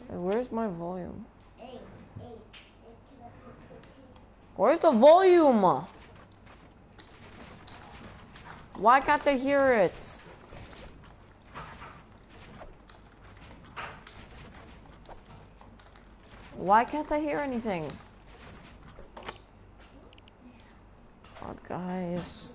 Hey, where's my volume? Where's the volume? Why can't I hear it? Why can't I hear anything? God, guys.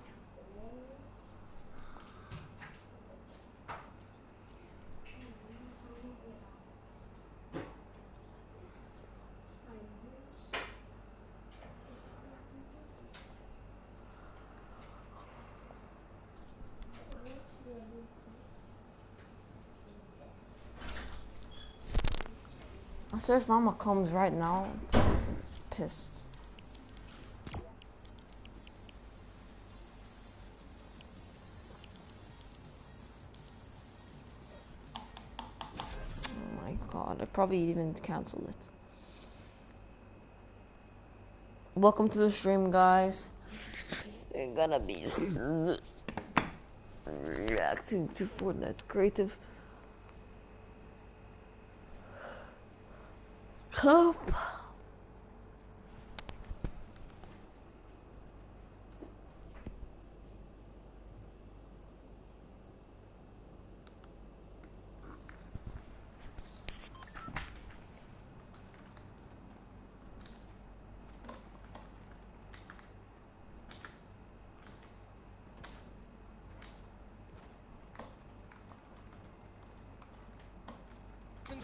I swear if Mama comes right now, pissed. Oh my god, I probably even canceled it. Welcome to the stream, guys. We're gonna be reacting to Fortnite's creative. Help!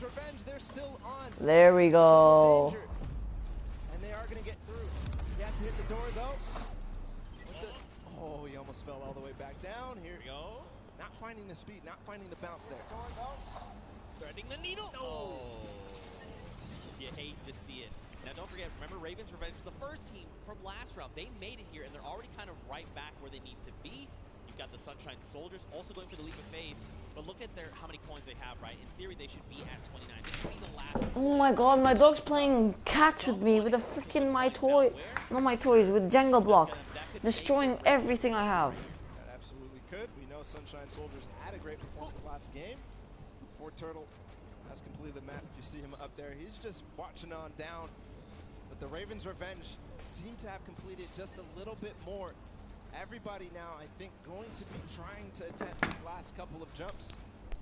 Revenge, they're still on. There we go. And they are going to get through. He has to hit the door, though. Oh, he almost fell all the way back down. Here we go. Not finding the speed, not finding the bounce there. Threading the needle. Oh. You hate to see it. Now, don't forget, remember, Ravens Revenge was the first team from last round. They made it here, and they're already kind of right back where they need to be. You've got the Sunshine Soldiers also going for the Leap of Faith. But look at how many coins they have, right? In theory, they should be at 29. This should be the last. Oh my god, my dog's playing catch with me with a freaking my toy. Not my toys, with Jenga blocks. Destroying everything I have. That absolutely could. We know Sunshine Soldiers had a great performance last game. Fort Turtle has completed the map. If you see him up there, he's just watching on down. But the Ravens Revenge seem to have completed just a little bit more. Everybody now, I think, going to be trying to attempt these last couple of jumps.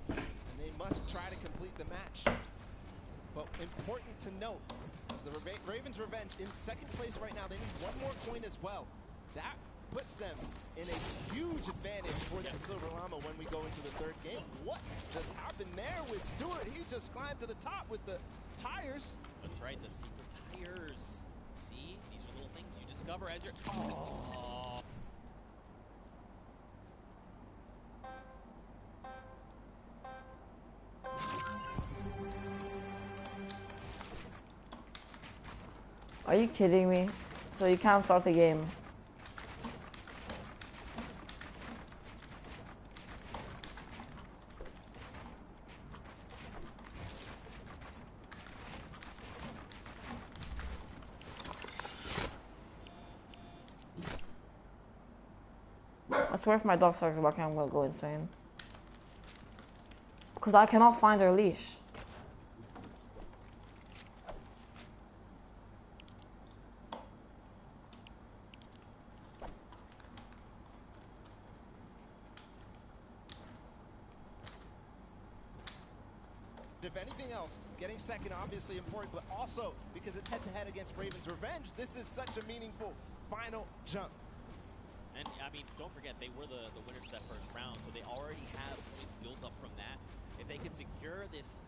And they must try to complete the match. But important to note is the Ravens Revenge in second place right now. They need one more coin as well. That puts them in a huge advantage for the Silver Llama when we go into the third game. What just happened there with Stewart? He just climbed to the top with the tires. That's right, the secret tires. See, these are little things you discover as you're... Oh. Are you kidding me? So you can't start a game. I swear if my dog starts barking, I'm gonna go insane. Because I cannot find her leash. If anything else, getting second obviously important, but also because it's head-to-head against Ravens Revenge, this is such a meaningful final jump. And, I mean, don't forget, they were the winners of that first round, so they already have points built up from that. If they can secure this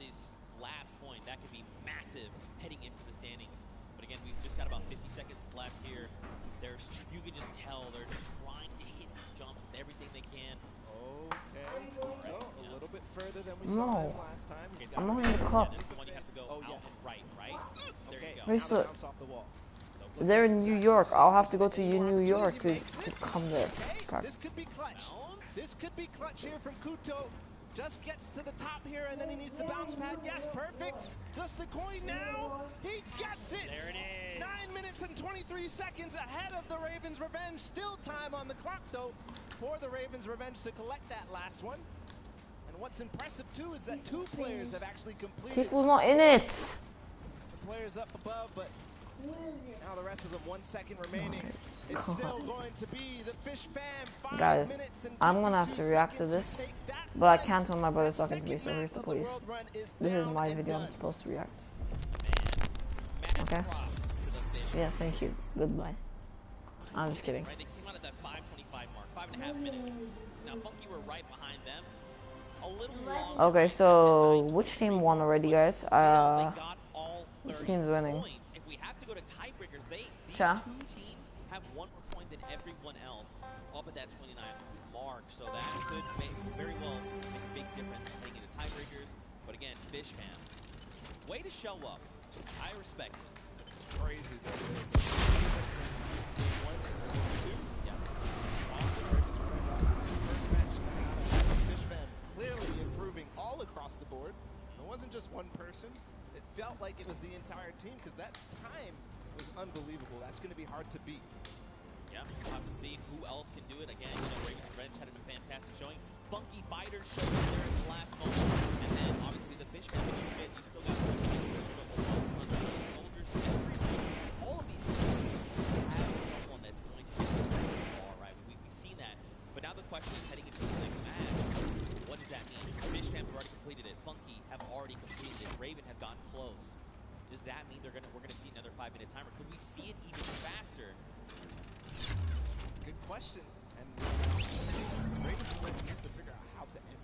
last point, that could be massive heading into the standings. But again, we've just got about 50 seconds left here. You can just tell they're just trying to hit jumps with everything they can. Okay, so a little bit further than we saw him last time. I'm not in the cup. Yeah, this is the one you have to go out and right? There you go. Where's the... Bounce off the wall. They're in New York. I'll have to go to New York to come there. This could be clutch. This could be clutch here from Kuto. Just gets to the top here, and then he needs the bounce pad. Yes, perfect. Just the coin now. He gets it. There it is. 9 minutes and 23 seconds ahead of the Ravens Revenge. Still time on the clock, though, for the Ravens Revenge to collect that last one. And what's impressive too is that 2 players have actually completed. Tifu's not in it. The players up above, but now the rest of them 1 second remaining. It's still going to be the Fish Fam. Guys, I'm gonna have to react to this, but I can't when my brother's talking to me, so here's the police. This is my video, I'm supposed to react. Okay? Yeah, thank you. Goodbye. I'm just kidding. Right, they came out at that 5:25 mark, 5.5 minutes. Now Funky were right behind them. A little long. Okay, so which team won already, guys? They got all Which 30 team's winning? points. If we have to go to tiebreakers, these Cha. 2 teams have 1 more point than everyone else up at that 29 mark. So that could very well make a big difference heading into tiebreakers. But again, Fish Fam, way to show up. I respect it. It's crazy. Game 1 into game 2. Yeah. Awesome. Ravens Revenge, obviously, the first match coming out of Fish Fam, clearly improving all across the board. It wasn't just one person. It felt like it was the entire team because that time was unbelievable. That's going to be hard to beat. Yeah, we'll have to see who else can do it. Again, you know, Ravens Revenge had a fantastic showing. Funky Fighters showed up there in the last moment. And then, obviously, the Fish Fam, you still got some Sunshine Soldiers. All of these teams have someone that's going to get the ball, right? We've seen that. But now the question is, heading into the next match, what does that mean? Fish Fam have already completed it. Funky have already completed it. Raven have gotten close. Does that mean we're gonna see another 5-minute timer? Could we see it even faster? Good question. And Ravens needs to figure out how to end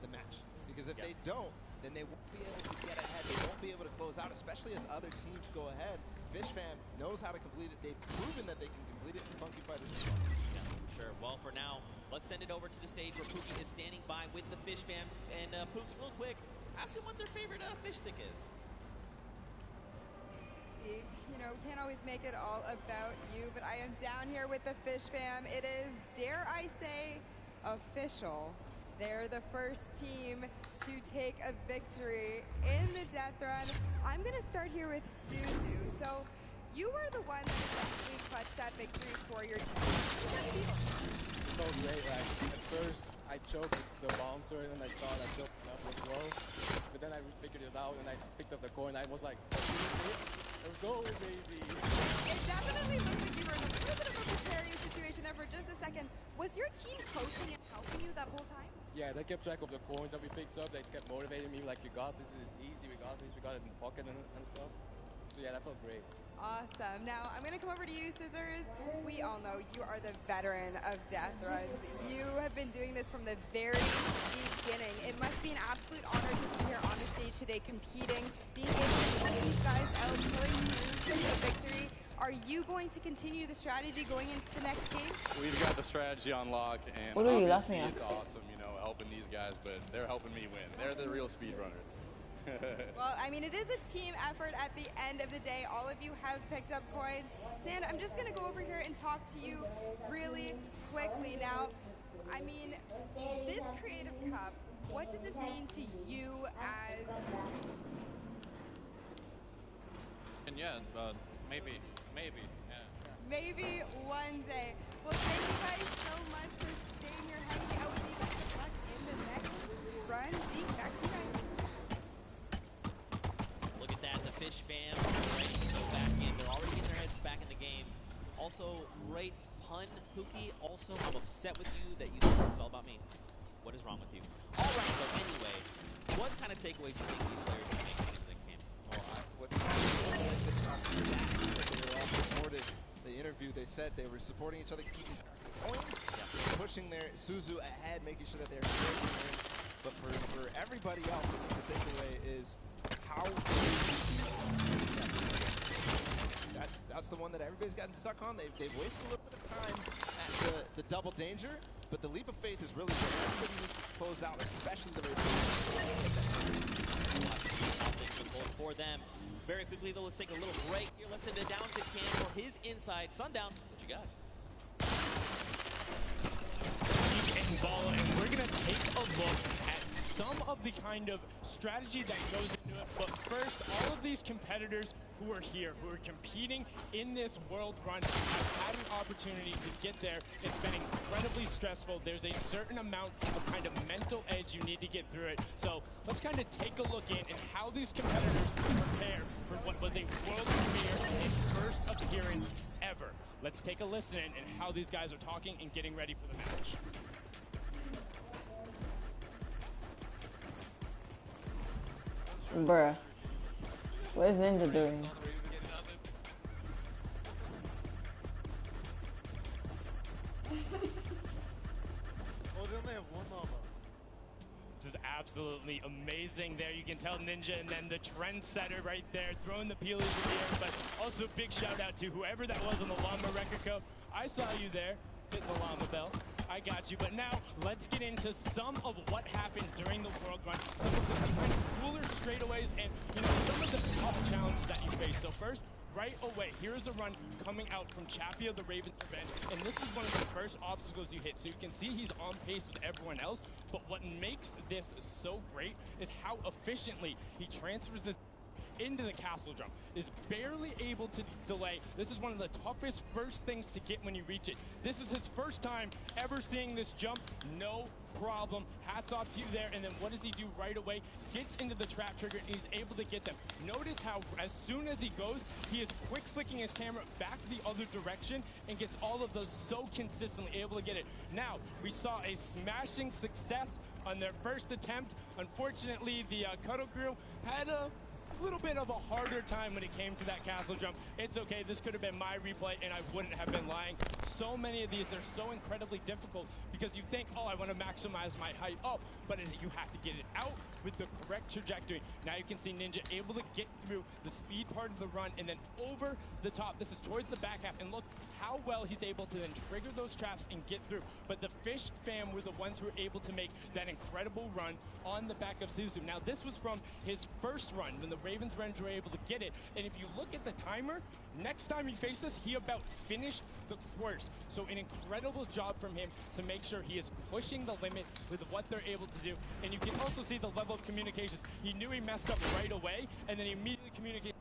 the match. Because if they don't, then they won't be able to get ahead. They won't be able to close out, especially as other teams go ahead. Fish Fam knows how to complete it. They've proven that they can complete it. And Funky Fighters as well. Yeah, sure. Well, for now, let's send it over to the stage where Pookie is standing by with the Fish Fam. And Pooks, real quick, ask him what their favorite fish stick is. You know, can't always make it all about you, but I am down here with the Fish Fam. It is, dare I say, official. They're the first team to take a victory in the death run. I'm gonna start here with Suzu. So you were the one that essentially clutched that victory for your team. How did you feel? It felt great. Like, at first, I choked the bouncer and I thought I choked enough as well. But then I figured it out and I picked up the coin. I was like, let's go, baby. It definitely looked like you were in a little bit of a precarious situation there for just a second. Was your team coaching and helping you that whole time? Yeah, they kept track of the coins that we picked up. They kept motivating me like, you got this, this is easy, we got this, we got it in the pocket and stuff. So yeah, that felt great. Awesome. Now, I'm going to come over to you, Scissors. We all know you are the veteran of death runs. You have been doing this from the very beginning. It must be an absolute honor to be here on the stage today competing, being able to cut these guys out, pulling through to a victory. Are you going to continue the strategy going into the next game? We've got the strategy on lock, and What are you obviously laughing at? it's awesome, you know, helping these guys, but they're helping me win. They're the real speedrunners. Well, I mean, it is a team effort at the end of the day. All of you have picked up coins. Sand, I'm just going to go over here and talk to you really quickly. Now, I mean, this Creative Cup, what does this mean to you as... And yeah, maybe, yeah. Maybe one day. Well, thank you guys so much for staying here, hanging out with me. Best of luck in the next run. Zeke, back to you guys. Look at that, the Fish Fam ready to go back in. They're already getting their heads back in the game. Also, great pun, Pookie. Also, I'm upset with you that you think it's all about me. What is wrong with you? All right, so anyway, what kind of takeaways do you think these players can make into the next game? Well, what they were all supported. The interview, they said they were supporting each other, keeping points, pushing their Suzu ahead, making sure that they're great. But for everybody else, I think the takeaway is how that's the one that everybody's gotten stuck on. They've wasted a little bit of time at the double danger, but the leap of faith is really what everybody needs to close out, especially the For them. Very quickly though, let's take a little break here. Let's send it down to Cam for his inside. Sundown, what you got? And Bala, and we're gonna take a look at some of the kind of strategy that goes into it. But first, all of these competitors who are here, who are competing in this world run, have had an opportunity to get there. It's been incredibly stressful. There's a certain amount of kind of mental edge you need to get through it. So let's kind of take a look in and how these competitors prepare for what was a world premiere and first appearance ever. Let's take a listen in and how these guys are talking and getting ready for the match. Bruh. What is Ninja doing? Oh, they only have one llama. This is absolutely amazing there. You can tell Ninja and then the trendsetter right there throwing the peelies in the air, but also big shout out to whoever that was on the llama record code. I saw you there, hit the llama bell. I got you, but now let's get into some of what happened during the World Run, some of the kind of cooler straightaways and, you know, some of the tough challenges that you face. So first, right away, here's a run coming out from Chappie of the Ravens Revenge, and this is one of the first obstacles you hit. So you can see he's on pace with everyone else, but what makes this so great is how efficiently he transfers this into the castle jump, is barely able to delay. This is one of the toughest first things to get when you reach it. This is his first time ever seeing this jump, no problem. Hats off to you there. And then what does he do right away? Gets into the trap trigger and he's able to get them. Notice how as soon as he goes, he is quick flicking his camera back the other direction and gets all of those so consistently able to get it. Now, we saw a smashing success on their first attempt. Unfortunately, the Cuddle Crew had a little bit of a harder time when it came to that castle jump. It's okay, this could have been my replay and I wouldn't have been lying. So many of these, they're so incredibly difficult because you think, oh, I want to maximize my height up, but you have to get it out with the correct trajectory. Now you can see Ninja able to get through the speed part of the run and then over the top. This is towards the back half, and look how well he's able to then trigger those traps and get through. But the Fish fam were the ones who were able to make that incredible run on the back of Suzu. Now this was from his first run when the Ravens Revenge were able to get it, and if you look at the timer, next time he faced this, he about finished the course. So an incredible job from him to make sure he is pushing the limit with what they're able to do. And you can also see the level of communications. He knew he messed up right away, and then he immediately communicated,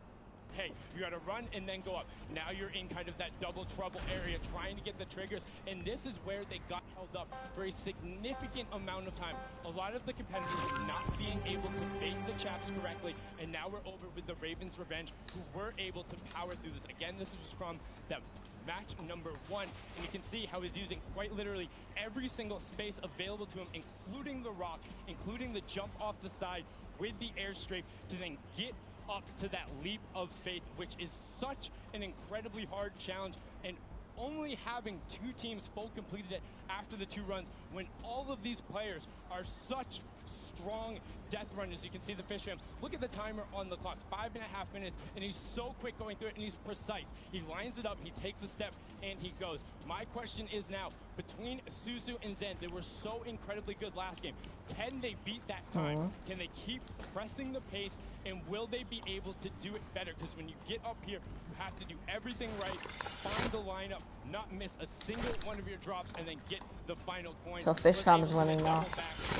hey, you gotta run and then go up. Now you're in kind of that double trouble area trying to get the triggers, and this is where they got held up for a significant amount of time. A lot of the competitors not being able to bait the chaps correctly, and now we're over with the Ravens Revenge, who were able to power through this. Again, this was from the match number 1, and you can see how he's using quite literally every single space available to him, including the rock, including the jump off the side with the airstrike to then get up to that leap of faith, which is such an incredibly hard challenge, and only having 2 teams full completed it after the 2 runs when all of these players are such strong death runners. You can see the Fish fam. Look at the timer on the clock, 5.5 minutes, and he's so quick going through it, and he's precise. He lines it up, he takes a step, and he goes. My question is now, between Suzu and Zen, they were so incredibly good last game. Can they beat that time? Can they keep pressing the pace, and will they be able to do it better? Because when you get up here, you have to do everything right, find the lineup, not miss a single one of your drops, and then get the final coin. So Fish fam is winning now.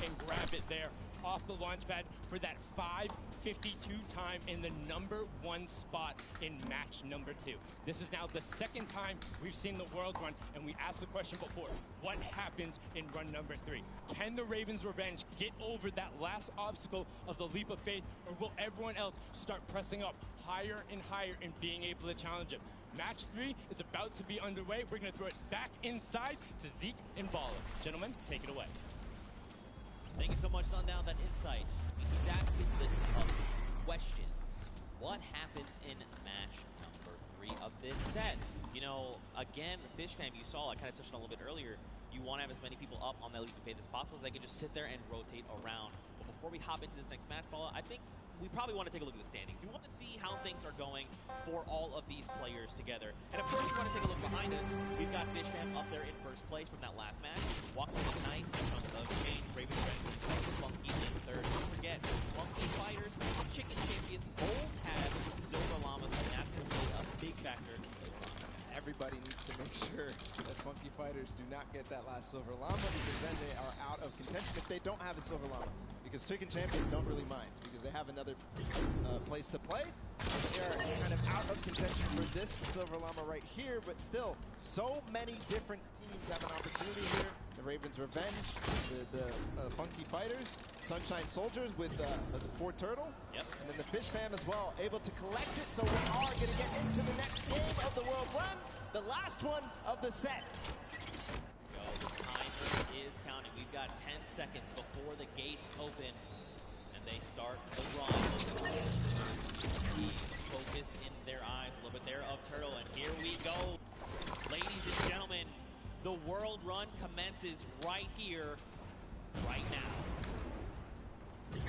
And grab it there off the launch pad for that 5:52 time in the #1 spot in match number 2. This is now the second time we've seen the World Run, and we asked the question before, what happens in run number 3? Can the Ravens Revenge get over that last obstacle of the leap of faith, or will everyone else start pressing up higher and higher and being able to challenge him? Match 3 is about to be underway. We're going to throw it back inside to Zeke and Bala. Gentlemen, take it away. Thank you so much, Sundown, that insight. He's asking the tough questions. What happens in match number 3 of this set? You know, again, Fish fam, you saw, I kind of touched on a little bit earlier, you want to have as many people up on that leap of faith as possible so they can just sit there and rotate around. But before we hop into this next match, Paula, I think we probably want to take a look at the standings. We want to see how things are going for all of these players together. And of course, we want to take a look behind us. We've got Fish fam up there in first place from that last match. Walking with nice chunk of change. Ravens Revenge, Funky in third. Don't forget, Funky Fighters, Chicken Champions, both have Silver Llamas, and that's going to play a big factor. Everybody needs to make sure that Funky Fighters do not get that last Silver Llama, because then they are out of contention if they don't have a Silver Llama. Because Chicken Champions don't really mind, because because they have another place to play. They are kind of out of contention for this Silver Llama right here, but still, so many different teams have an opportunity here. The Ravens Revenge, the Funky Fighters, Sunshine Soldiers with the Fort Turtle, Yep. and then the Fish Fam as well, able to collect it. So we are going to get into the next game of the World Run, the last one of the set. Go. The timer is counting. We've got 10 seconds before the gates open, and they start the run. See focus in their eyes a little bit there of Turtle, and here we go. Ladies and gentlemen, the World Run commences right here, right now. The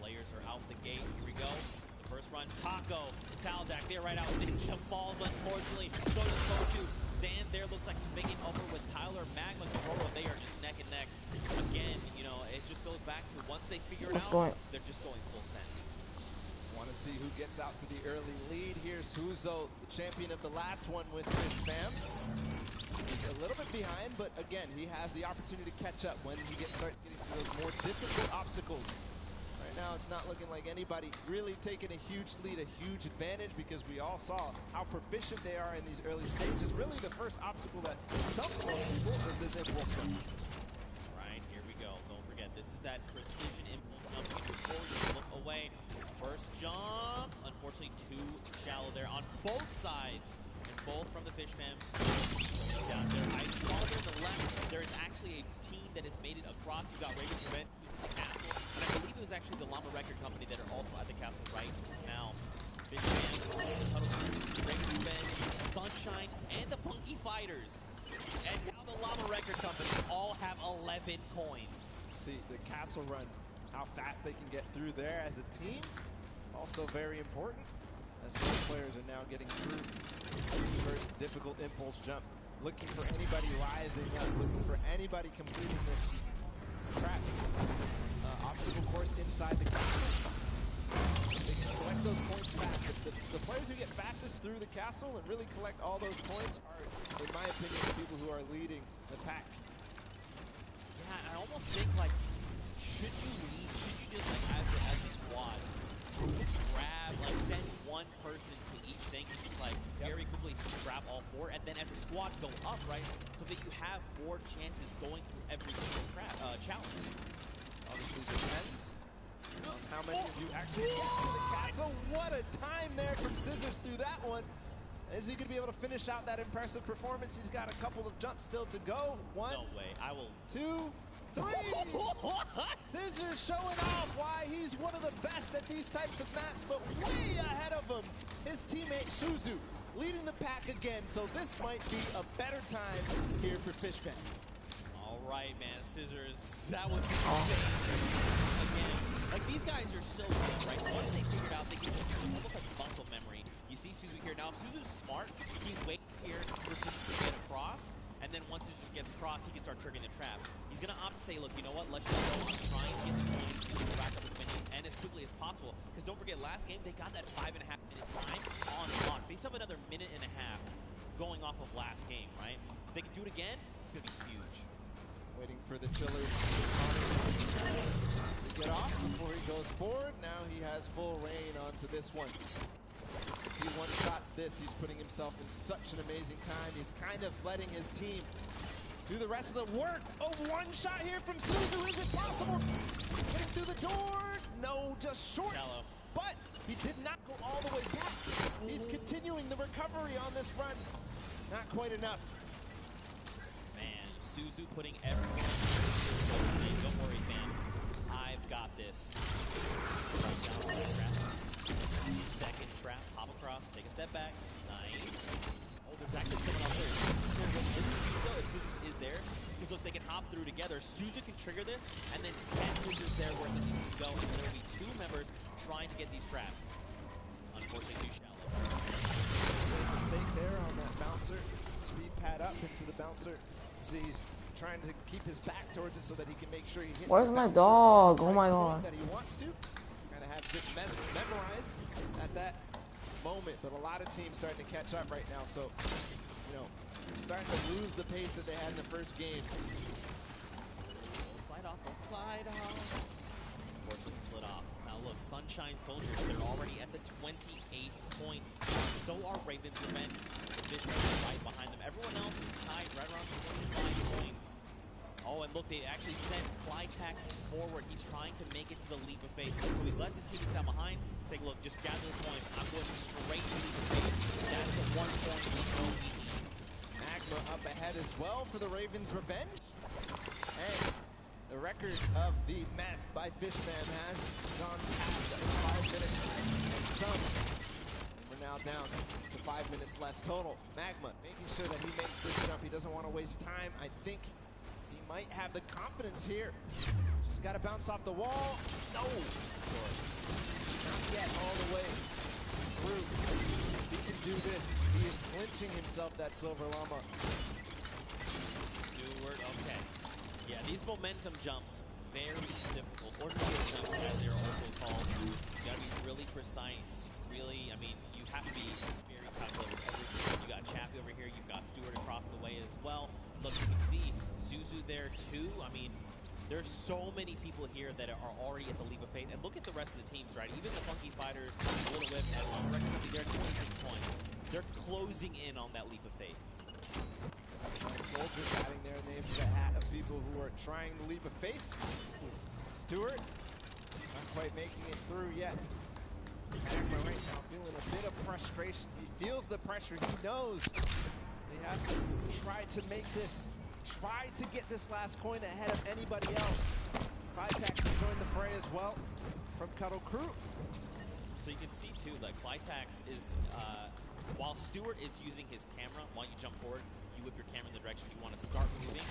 players are out the gate. Here we go. The first run, Taco, Taldak there right out. Ninja falls, unfortunately. So does Kotu. Zan there looks like he's making over with Tyler. Magma Cororo, they are just neck and neck. Again, you know, it just goes back to once they figure it out, they're just going full send. Want to see who gets out to the early lead here. Suzo, the champion of the last one with Fish Fam. He's a little bit behind, but again, he has the opportunity to catch up when he starts getting to those more difficult obstacles. Right now, it's not looking like anybody really taking a huge lead, a huge advantage, because we all saw how proficient they are in these early stages. Really, the first obstacle that stumps most people is this impulse jump. Right, here we go. Don't forget, this is that precision impulse jump. Before you look away. First jump, unfortunately too shallow there on both sides, and both from the Fish Fam. Down there, I saw there on the left, there is actually a team that has made it across. You've got Ravens Revenge, who's at the castle, and I believe it was actually the Llama Record Company that are also at the castle right now. Fish Fam, Ravens Revenge, Sunshine, and the Punky Fighters. And now the Llama Record Company all have 11 coins. See, the castle run, how fast they can get through there as a team, also very important, as both players are now getting through the first difficult impulse jump. Looking for anybody rising up, looking for anybody completing this trap obstacle course inside the castle. They can collect those points fast. The players who get fastest through the castle and really collect all those points are, in my opinion, the people who are leading the pack. Yeah, I almost think, like, should you lead, should you just, like, as a squad, grab, like, send one person to each thing and just, like, very quickly grab all four, and then as a squad go up, right, so that you have more chances going through every single challenge. Obviously depends on how many of you actually get through the castle. What a time there from Scissors through that one. Is he going to be able to finish out that impressive performance? He's got a couple of jumps still to go. One, no way. I will. 2, 3. Scissors showing off why he's one of the best at these types of maps, but way ahead of him, his teammate Suzu, leading the pack again. So this might be a better time here for Fish Fam. All right, man. Scissors, that was insane. Again, like, these guys are so good, right? Once they figured out, they can just almost like muscle memory. You see Suzu here now. If Suzu's smart, he waits here for Suzu to get across, and then once Suzu gets across, he can start triggering the trap. He's going to opt to say, look, you know what, let's just go on trying to get the points to rack up as many and as quickly as possible. Because don't forget, last game, they got that 5.5 minute time on lock. They still have another minute and a half going off of last game, right? If they can do it again, it's going to be huge. Waiting for the chillers to get off before he goes forward. Now he has full reign onto this one. If he one-shots this, he's putting himself in such an amazing time. He's kind of letting his team do the rest of the work. Oh, one shot here from Suzu. Is it possible? Getting through the door. No, just short. Shallow. But he did not go all the way back. He's continuing the recovery on this run. Not quite enough. Man, Suzu putting everyone in. Don't worry, fam. I've got this. Right down to the trap. Second trap, hop across, take a step back. Nice. Oh, there's actually someone else there. Is Suzu is there? Because look, they can hop through together. Suzu can trigger this, and then 10 Suzu's there where he needs to go, and there will be 2 members trying to get these traps. Unfortunately, too shallow. Mistake there on that bouncer. Speed pad up into the bouncer. See, he's trying to keep his back towards it so that he can make sure he hits. Where's my dog? Oh my god. That he wants to. Kind of have this memorized at that moment, but a lot of teams starting to catch up right now. So, you know, starting to lose the pace that they had in the first game. Don't slide off, don't slide off. Unfortunately, slid off. Now look, Sunshine Soldiers, they're already at the 28th point. So are Ravens Revenge. The Fishman is right behind them. Everyone else is tied right around 25 points. Oh, and look, they actually sent Flytax forward. He's trying to make it to the Leap of Faith. So he left his teammates out behind. Take a look, just gather the points. I'm going straight to Leap of Faith. That's the 1 point we know we need. Magma up ahead as well for the Ravens Revenge. And the record of the map by Fishman has gone past 5 minutes and some. We're now down to 5 minutes left total. Magma making sure that he makes this jump. He doesn't want to waste time. I think he might have the confidence here. Just got to bounce off the wall. No! Not yet all the way through. He can do this. He is clinching himself that Silver Llama. Stewart, okay. Yeah, these momentum jumps, very difficult. Ordinary jumps, as they're also called. You gotta be really precise. Really, I mean, you have to be very calculated with every single. You got Chappie over here, you've got Stewart across the way as well. Look, you can see Suzu there too. I mean, there's so many people here that are already at the Leap of Faith. And look at the rest of the teams, right? Even the Funky Fighters, Little Whip, and Record Company, they're 26 points. They're closing in on that Leap of Faith. Soldiers adding their name to the hat of people who are trying the Leap of Faith. Stewart, not quite making it through yet. Magma right now feeling a bit of frustration. He feels the pressure. He knows they have to try to make this, try to get this last coin ahead of anybody else. Flytax has joined the fray as well from Cuddle Crew. So you can see too, like Flytax is, while Stewart is using his camera, while you jump forward, you whip your camera in the direction you want to start moving.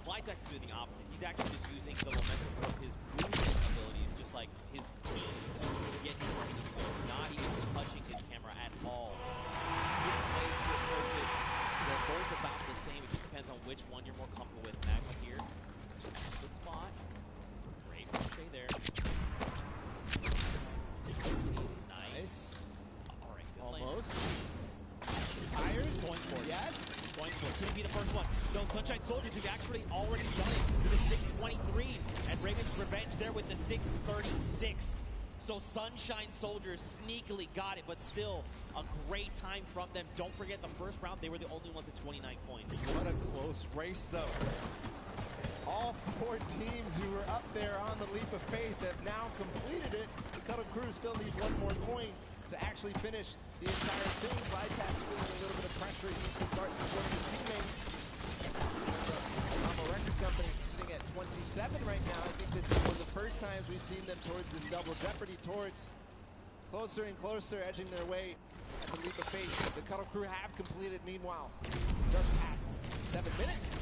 Flytax is doing the opposite. He's actually just using the momentum of his movement abilities, just like his wings, to get his team to go, not even touching his camera at all. Different ways to approach it. They're both about the same. It just depends on which one you're more comfortable with. Magma here, good spot. Great stay there. Nice. All right, good Almost. Lane. Tires. Going for it. Yes. Going for it. Could he be the first one? No, Sunshine Soldiers have actually already done it with a 6:23. And Ravens Revenge there with the 6:36. So Sunshine Soldiers sneakily got it, but still a great time from them. Don't forget the first round, they were the only ones at 29 points. What a close race, though. All 4 teams who were up there on the Leap of Faith have now completed it. The Cuddle Crew still need 1 more coin to actually finish the entire thing. Flytax feeling a little bit of pressure. He needs to start supporting his teammates. Llama Record Company sitting at 27 right now. I think this is one of the first times we've seen them towards this double jeopardy, towards closer and closer, edging their way at the Leap of Faith. The Cuddle Crew have completed, meanwhile, just past 7 minutes.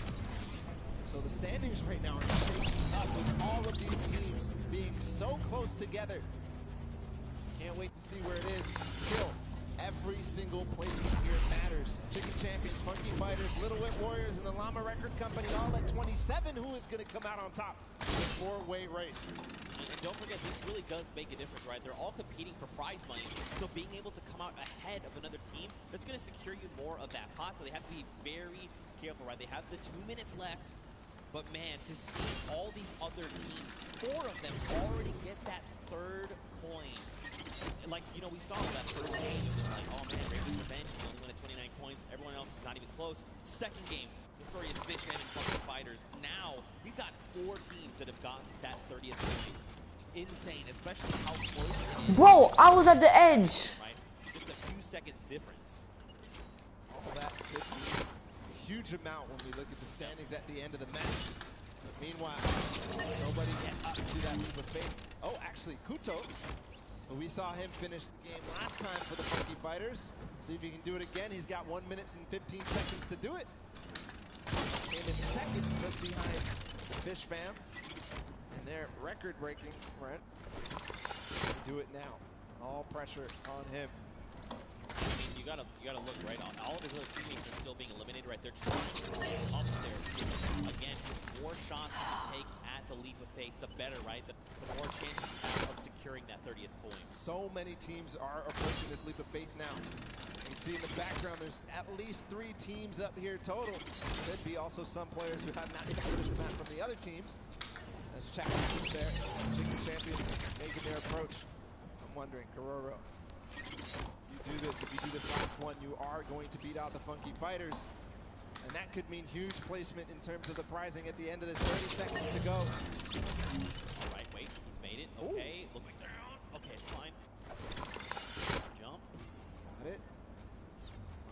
So the standings right now are shaking up with all of these teams being so close together. Can't wait to see where it is. Still, every single placement here matters. Chicken Champions, Funky Fighters, Little Whip Warriors, and the Llama Record Company all at 27. Who is going to come out on top in the 4-way race? And don't forget, this really does make a difference, right? They're all competing for prize money, so being able to come out ahead of another team, that's going to secure you more of that pot, so they have to be very careful, right? They have the 2 minutes left, but man, to see all these other teams, 4 of them already get that 3rd coin. And like, you know, we saw that first game, it was like, oh man, Ravens Revenge is only winning 29 points, everyone else is not even close. Second game, the story is Fishman and Funky Fighters. Now, we've got 4 teams that have gotten that 30th point. Insane, especially how close it is. Bro, I was at the edge. Right? Just a few seconds difference. All that could be a huge amount when we look at the standings at the end of the match. But meanwhile, nobody get up to that Leap of Faith. Oh, actually, Kuto. We saw him finish the game last time for the Funky Fighters. See if he can do it again. He's got 1 minute and 15 seconds to do it. Came in second, just behind Fish Fam. And they're record-breaking, Brent. Do it now. All pressure on him. I mean, you gotta look right on. All of his other teammates are still being eliminated, right? They're trying to stay up there. Again, just more shots to take at the Leap of Faith, the better, right? The more chances you have of securing that 30th point. So many teams are approaching this Leap of Faith now. You can see in the background, there's at least 3 teams up here total. Could be also some players who have not even finished the match from the other teams. As Chicken there, Chicken Champions making their approach. wondering, Kororo, if you do this last one, you are going to beat out the Funky Fighters. And that could mean huge placement in terms of the prizing at the end of this. 30 seconds to go. All right, wait, he's made it. Okay, Ooh. looking down. Okay, it's fine. Jump. Got it.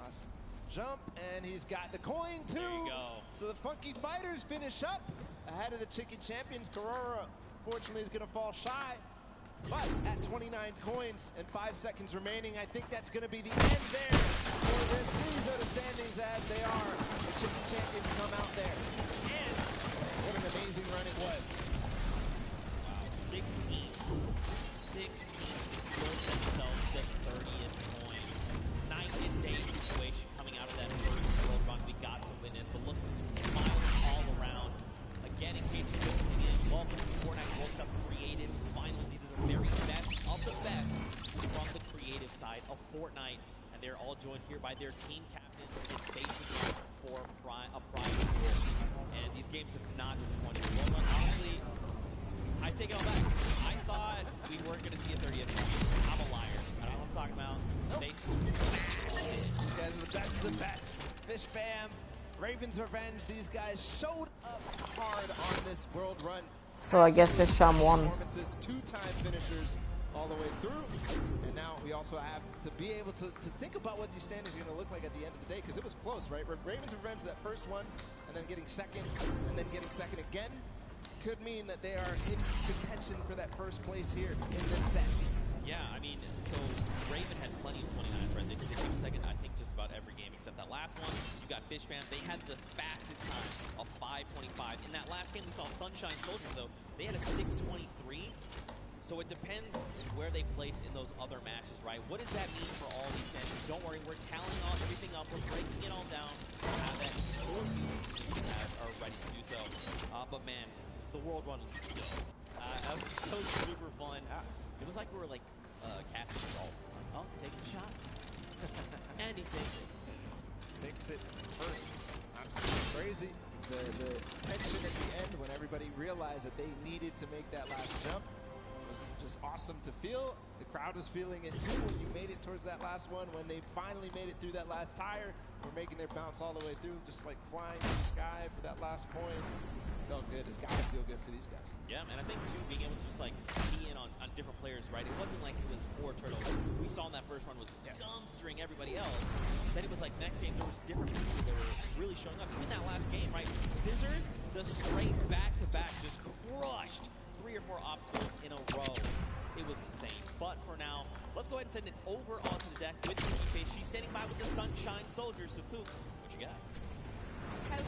Last jump, and he's got the coin too. There you go. So the Funky Fighters finish up ahead of the Chicken Champions. Korora, fortunately, is going to fall shy. But at 29 coins and 5 seconds remaining, I think that's going to be the end there for this. These are the standings as they are. The Chicken Champions come out there. And what an amazing run it was. Wow, 6 teams. 6 teams secured themselves the 30th coin. Night and day situation coming out of that first world run we got to witness. But look, smiles all around. Again, in case you're listening in, welcome to Fortnite World Cup Creative Finals. These are the very best of the best from the creative side of Fortnite. And they're all joined here by their team captains and facing off for a prize pool. And these games have not disappointed. Well, honestly, I take it all back. I thought we weren't going to see a 30th point. I'm a liar. I don't know what I'm talking about. Nope. They smashed it. You guys are the best of the best. Fish Fam, Ravens Revenge, these guys showed up hard on this world run. So I guess Fish Fam won. Performances, 2-time finishers all the way through. And now we also have to be able to think about what these standings are going to look like at the end of the day, because it was close, right? Ravens Revenge, that first one, and then getting second, and then getting second again, could mean that they are in contention for that first place here in this set. Yeah, I mean, so Raven had plenty of 29s, right? They came in second, I think, just about every game except that last one. You got Fish Fam. They had the fastest time of 5:25. In that last game, we saw Sunshine Soldiers, though. They had a 6:23. So it depends where they place in those other matches, right? What does that mean for all these standings? Don't worry, we're tallying all everything up. We're breaking it all down. We'll have that for you if you are ready to do so. But man, the World Run was dope. That was so super fun. It was like we were like casting salt. Oh, takes the shot. And he saves it. Sinks it first. Absolutely crazy. The tension at the end when everybody realized that they needed to make that last jump was just awesome to feel. The crowd was feeling it too when you made it towards that last one. When they finally made it through that last tire, we're making their bounce all the way through, just like flying in the sky for that last coin. Felt good. It's got to feel good for these guys. Yeah, and I think too, being able to just like key in on different players, right? It wasn't like it was 4 turtles. We saw in that first one was dumpstering everybody else. Then it was like next game there was different people that were really showing up. Even that last game, right? Scissors, the straight back-to-back just crushed 3 or 4 obstacles in a row. It was insane. But for now, let's go ahead and send it over onto the deck with Pinky Face. She's standing by with the Sunshine Soldiers. So Poops, what you got? Hello,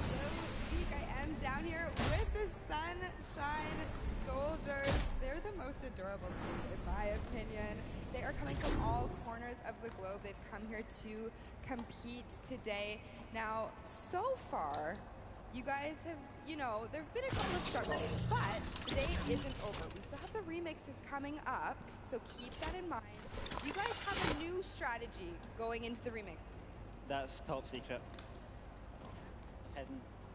Zeke. I am down here with the Sunshine Soldiers. They're the most adorable team, in my opinion. They are coming from all corners of the globe. They've come here to compete today. Now, so far, you guys have, you know, there have been a couple of struggles, but the day isn't over. We still have the remixes coming up, so keep that in mind. You guys have a new strategy going into the remix. That's top secret.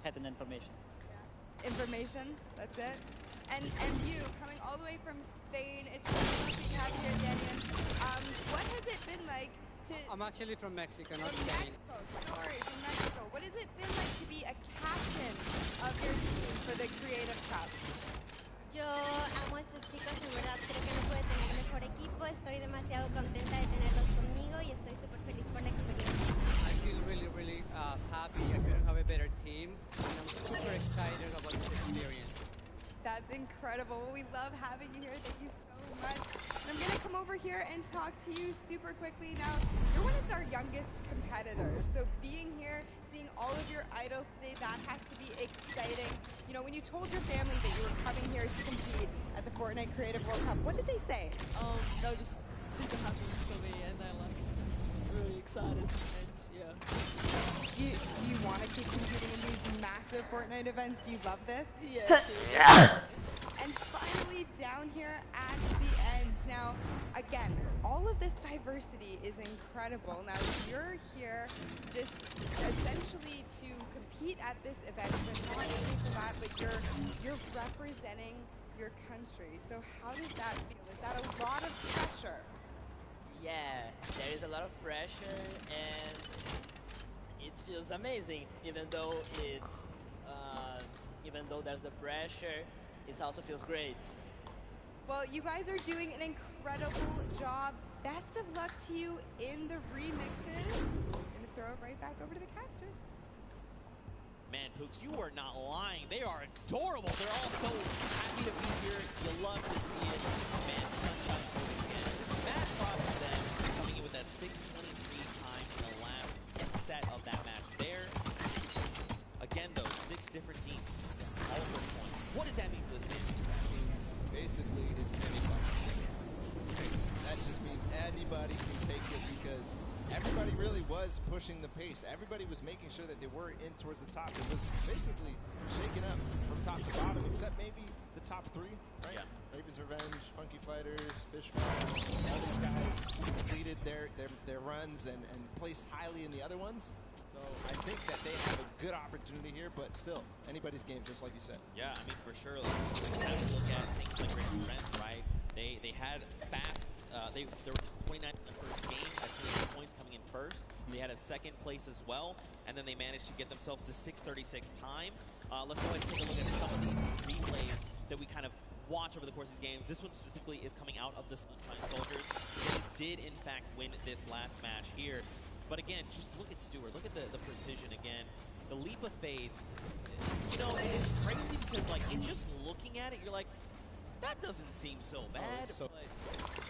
Hidden information. Yeah. Information, that's it. And you, coming all the way from Spain, it's lovely to have you here, Daniel. What has it been like to... I'm actually from Mexico, not from Spain. Mexico, sorry, from Mexico. What has it been like to be a captain of your team for the Creative Cup? Yo amo a estos chicos, en verdad creo que no puede tener mejor equipo, estoy demasiado contenta de tenerlos conmigo y estoy súper feliz por la experiencia. I feel really happy. I couldn't have a better team, and I'm super excited about this experience. That's incredible. We love having you here. Thank you so much. And I'm going to come over here and talk to you super quickly. Now, you're one of our youngest competitors, so being here, seeing all of your idols today, that has to be exciting. You know, when you told your family that you were coming here to compete at the Fortnite Creative World Cup, what did they say? No, just super happy for me, and they're like really excited, and yeah. Do you want to keep competing in these massive Fortnite events? Do you love this? Yeah. And finally, down here at the end. Now, again, all of this diversity is incredible. Now, you're here just essentially to compete at this event, but not only for that, but you're representing your country. So how does that feel? Is that a lot of pressure? there is a lot of pressure, and it feels amazing. Even though there's the pressure, it also feels great. Well, you guys are doing an incredible job. Best of luck to you in the remixes. And throw it right back over to the casters. Man, Pooks, you are not lying. They are adorable. They're all so happy to be here. You love to see it. Man, Sunshine Soldiers again. Matt Frost then coming in with that 6:23 time in the last set of that match there. Again, though, 6 different teams. All of their points. What does that mean for this game? That means basically it's anybody's game. That just means anybody can take it because everybody really was pushing the pace. Everybody was making sure that they were in towards the top. It was basically shaken up from top to bottom, except maybe the top 3, right? Yeah. Ravens Revenge, Funky Fighters, Fish Fam, all these guys completed their runs and placed highly in the other ones. So I think that they have a good opportunity here, but still, anybody's game, just like you said. Yeah, I mean, for sure. Like, have to look at things like Ravens Revenge, right? They had fast. They were 29 in the first game at 20 points coming in first. They had a second place as well, and then they managed to get themselves to 6:36 time. Let's go ahead and take a look at some of these replays that we kind of watch over the course of these games. This one specifically is coming out of the Sunshine Soldiers. They did, in fact, win this last match here. But again, just look at Stewart. Look at the precision again. The leap of faith. You know, it's crazy because, like, in just looking at it, you're like, that doesn't seem so bad. But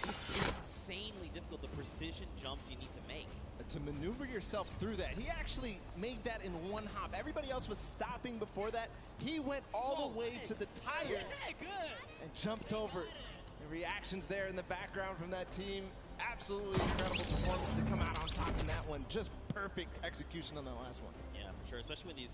it's insanely difficult, the precision jumps you need to make. To maneuver yourself through that. He actually made that in one hop. Everybody else was stopping before that. He went all the way to the tire and jumped over. The reactions there in the background from that team. Absolutely incredible performance to come out on top in that one. Just perfect execution on that last one. Yeah, for sure. Especially when these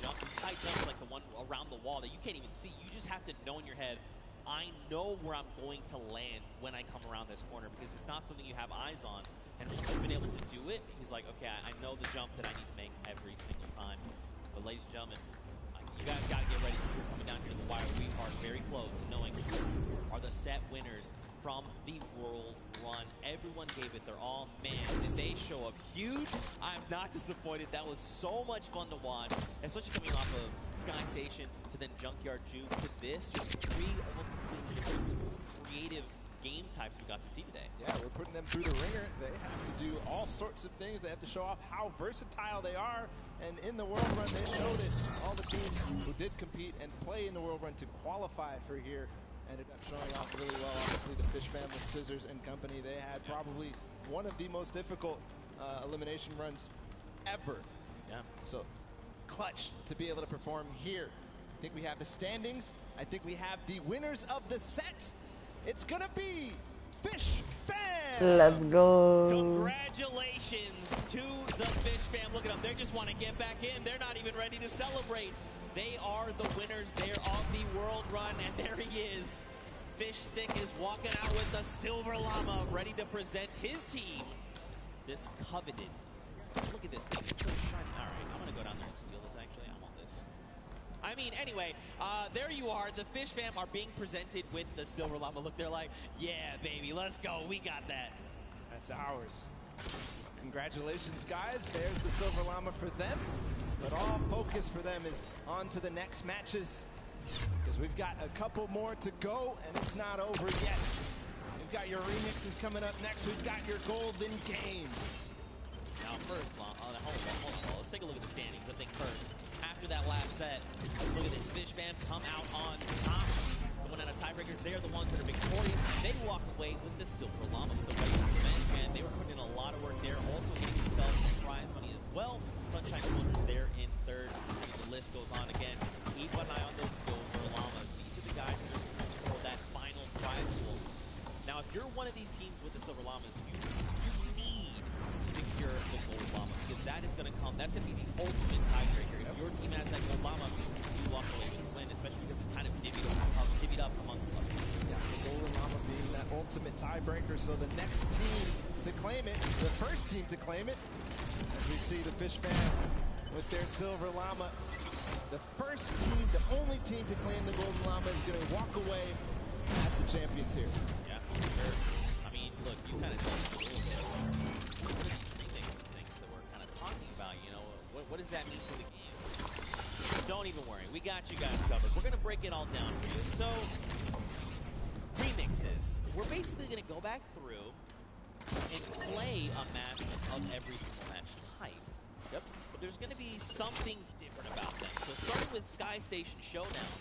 jumps, these tight jumps like the one around the wall that you can't even see. You just have to know in your head, I know where I'm going to land when I come around this corner, because it's not something you have eyes on. And once he's been able to do it, he's like, okay, I know the jump that I need to make every single time. But ladies and gentlemen, you guys got to get ready. We're coming down here to the wire. We are very close to knowing who are the set winners from the World Run. Everyone gave it their all. Man, did they show up huge. I'm not disappointed. That was so much fun to watch, especially coming off of Sky Station to then Junkyard Juke to this. Just 3 almost completely different creative game types we got to see today. Yeah, we're putting them through the ringer. They have to do all sorts of things. They have to show off how versatile they are. And in the World Run, they showed it. All the teams who did compete and play in the World Run to qualify for here ended up showing off really well. Obviously, the Fish Fam with Scissors and company, they had probably one of the most difficult elimination runs ever. Yeah. So clutch to be able to perform here. I think we have the standings. I think we have the winners of the set. It's gonna be Fish Fam. Let's go. Congratulations to the Fish Fam. Look at them. They just want to get back in. They're not even ready to celebrate. They are the winners. They're on the World Run, and there he is. Fish Stick is walking out with the Silver Llama, ready to present his team this coveted. Look at this thing. It's so shiny. All right, I'm going to go down there and steal this, actually. I want this. I mean, anyway, there you are. The Fish Fam are being presented with the Silver Llama. Look, they're like, yeah, baby, let's go. We got that. That's ours. Congratulations, guys. There's the Silver Llama for them. But all focus for them is on to the next matches, because we've got a couple more to go, and it's not over yet. We've got your remixes coming up next. We've got your golden games. Now, first, hold on. Let's take a look at the standings, I think, first. After that last set, look at this. Fish Fam come out on top. Going out of tiebreakers, they're the ones that are victorious, and they walk away with the Silver Llama, with the Ravens Revenge. Man, they were putting in a lot of work there, also getting themselves some prize money as well. Sunshine Soldiers there in third. The list goes on again. Keep an eye on those Silver Llamas. These are the guys that are competing for that final prize pool. Now, if you're one of these teams with the Silver Llamas, you need to secure the Gold Llama, because that is going to come. That's going to be the ultimate tiebreaker. If your team has that Gold Llama, you walk away with a win, especially because it's kind of divvied up amongst others. Yeah, the Golden Llama being that ultimate tiebreaker, so the next team to claim it, the first team to claim it, as we see the Fish Fam with their Silver Llama. The first team, the only team to claim the Golden Llama is going to walk away as the champions here. Yeah, sure. I mean, look, you kind of even worry. We got you guys covered. We're going to break it all down for you. So, remixes. We're basically going to go back through and play a match of every single match type. Yep. But there's going to be something different about them. So starting with Sky Station Showdown,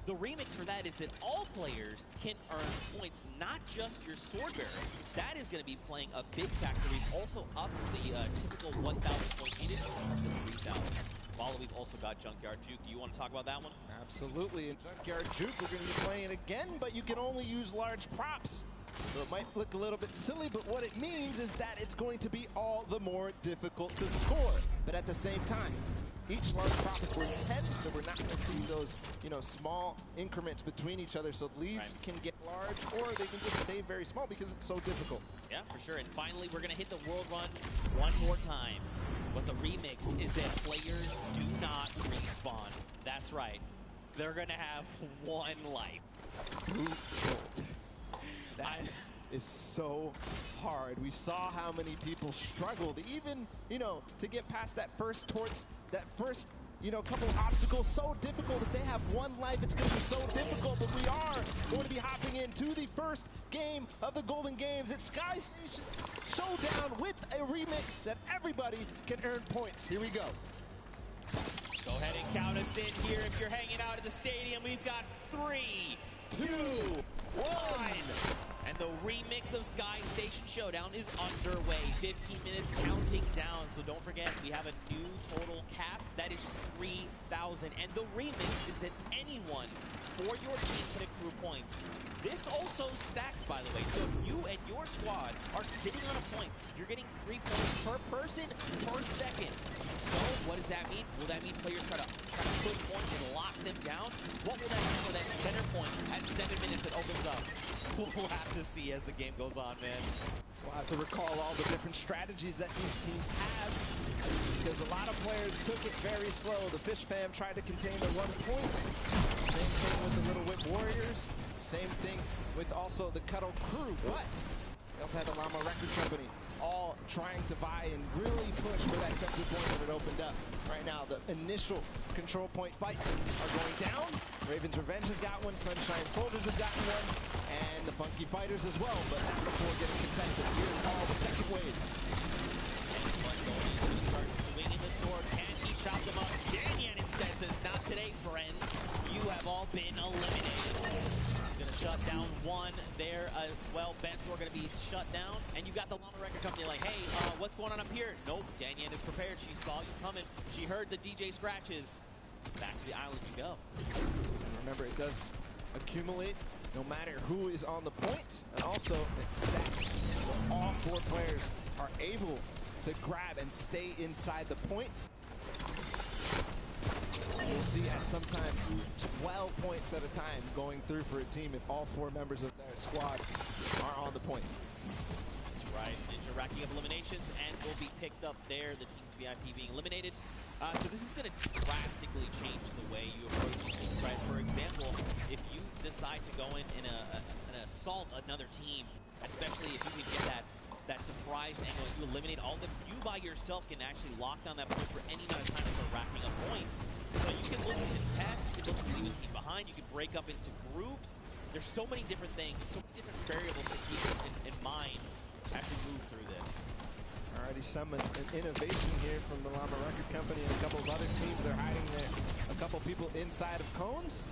the remix for that is that all players can earn points, not just your sword bearer. That is going to be playing a big factor. We've also upped the typical 1,000 points needed to 3,000. While we've also got Junkyard Juke. Do you want to talk about that one? Absolutely. In Junkyard Juke, we're going to be playing it again, but you can only use large props. So it might look a little bit silly, but what it means is that it's going to be all the more difficult to score. But at the same time, each large prop is worth 10, so we're not going to see those, small increments between each other. So leads can get large, or they can just stay very small because it's so difficult. Yeah, for sure. And finally, we're going to hit the World Run one more time. But the remix is that players do not respawn. That's right. They're going to have one life. That is so hard. We saw how many people struggled, even, to get past that first couple of obstacles. So difficult. If they have one life, it's going to be so difficult. But we are going to be hopping into the first game of the Golden Games. It's Sky Station Showdown with a remix that everybody can earn points. Here we go. Go ahead and count us in here. If you're hanging out at the stadium, we've got 3, 2, 1. And the remix of Sky Station Showdown is underway. 15 minutes counting down. So don't forget, we have a new total cap. That is 3,000. And the remix is that anyone for your team can accrue points. This also stacks, by the way. So if you and your squad are sitting on a point, you're getting 3 points per person per second. So what does that mean? Will that mean players try to put points and lock them down? What will that mean for that center point at 7 minutes that opens up? We'll have to see as the game goes on, man. We'll have to recall all the different strategies that these teams have, because a lot of players took it very slow. The Fish Fam tried to contain the 1 point. Same thing with the Little Whip Warriors. Same thing with also the Cuddle Crew. But we also had the Llama Record Company all trying to vie and really push for that center point when it opened up. Right now, the initial control point fights are going down. Raven's Revenge has got one, Sunshine Soldiers have gotten one, and the Funky Fighters as well, but not before getting contested. Here's all the second wave. Anyone going to start swinging the sword? Can he chop them up? Danyan instead says, not today, friends. You have all been eliminated. He's going to shut down one there as well. Bentor going to be shut down. And you got the Llama Record Company like, hey, what's going on up here? Nope, Danyan is prepared. She saw you coming. She heard the DJ scratches. Back to the island you go. Remember, it does accumulate no matter who is on the point, and also it stacks. So all 4 players are able to grab and stay inside the point. You'll see at sometimes 12 points at a time going through for a team if all 4 members of their squad are on the point. That's right. Ninja racking up eliminations and will be picked up there. The team's VIP being eliminated. So this is going to drastically change the way you approach things, right? For example, if you decide to go in and assault another team, especially if you can get that surprise angle, if you eliminate all of them, you by yourself can actually lock down that point for any amount of time for racking up points. So you can look to contest, you can look to leave a team behind, you can break up into groups. There's so many different things, so many different variables to keep in mind as we move through this. Already some innovation here from the Llama Record Company and a couple of other teams. They're hiding a couple people inside of cones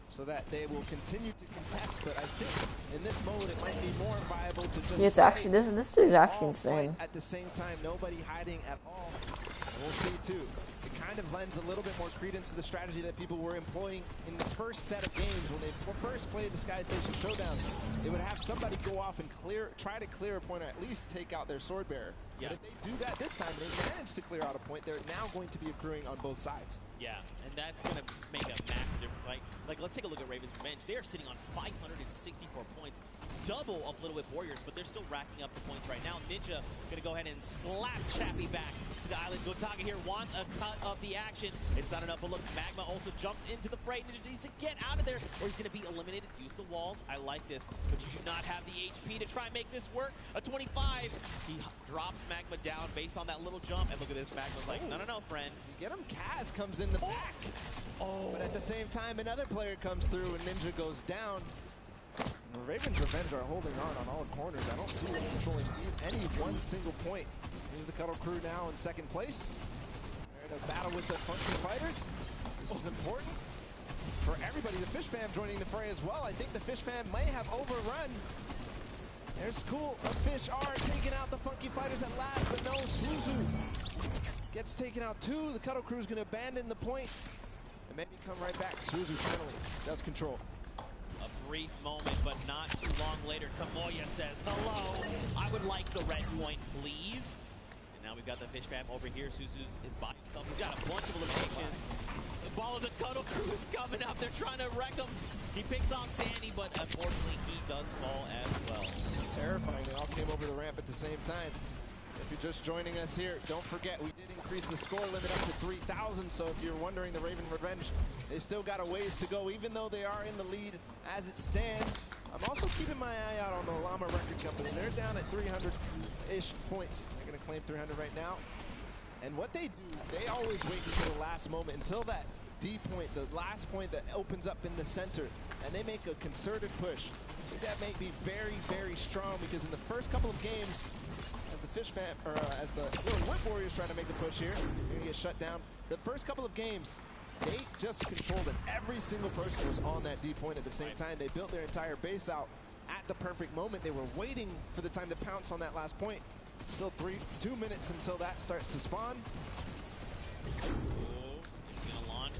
so that they will continue to contest. But I think in this mode it might be more viable to just it's actually this is actually insane. At the same time, nobody hiding at all. And we'll see too. It kind of lends a little bit more credence to the strategy that people were employing in the first set of games when they first played the Sky Station Showdown. They would have somebody go off and try to clear a point or at least take out their sword bearer. Yeah. But if they do that this time, they manage to clear out a point, they're now going to be accruing on both sides. Yeah, and that's going to make a massive difference. Like, let's take a look at Raven's Revenge. They are sitting on 564 points, double of Little Whip Warriors, but they're still racking up the points right now. Ninja going to go ahead and slap Chappie back to the island. Gotaga here wants a cut of the action. It's not enough, but look, Magma also jumps into the fray. Ninja needs to get out of there, or he's going to be eliminated. Use the walls. I like this, but you do not have the HP to try and make this work. A 25. He drops Magma down based on that little jump. And look at this, Magma's like, no, no, no, friend. You get him, Kaz comes in the back. Oh. But at the same time, another player comes through and Ninja goes down. And the Ravens Revenge are holding on all corners. I don't see them controlling any one single point. Here's the Cuddle Crew now in second place. They're in a battle with the Funky Fighters. This is important for everybody. The Fish Fam joining the fray as well. I think the Fish Fam may have overrun. Their school of Fish are taking out the Funky Fighters at last, but no, Suzu gets taken out too. The Cuddle Crew is going to abandon the point and maybe come right back. Suzu finally does control. A brief moment, but not too long later, Tamoya says, hello, I would like the red point, please. And now we've got the Fish Fam over here. Suzu's is by himself. He's got a bunch of eliminations. The ball of the Cuddle Crew is coming up. They're trying to wreck him. He picks off Sandy, but unfortunately he does fall as well. It's terrifying. They all came over the ramp at the same time. If you're just joining us here, don't forget we did increase the score limit up to 3,000. So if you're wondering, the Raven Revenge, they still got a ways to go, even though they are in the lead as it stands. I'm also keeping my eye out on the Llama Record Company. They're down at 300-ish points. They're going to claim 300 right now. And what they do, they always wait until the last moment, until that D point, the last point that opens up in the center, and they make a concerted push. I think that may be very, very strong, because in the first couple of games, as the Fish Fam, or as the Little Whip Warriors trying to make the push here, they're gonna get shut down. The first couple of games, they just controlled it. Every single person was on that D point at the same time. They built their entire base out at the perfect moment. They were waiting for the time to pounce on that last point. Still 2 minutes until that starts to spawn.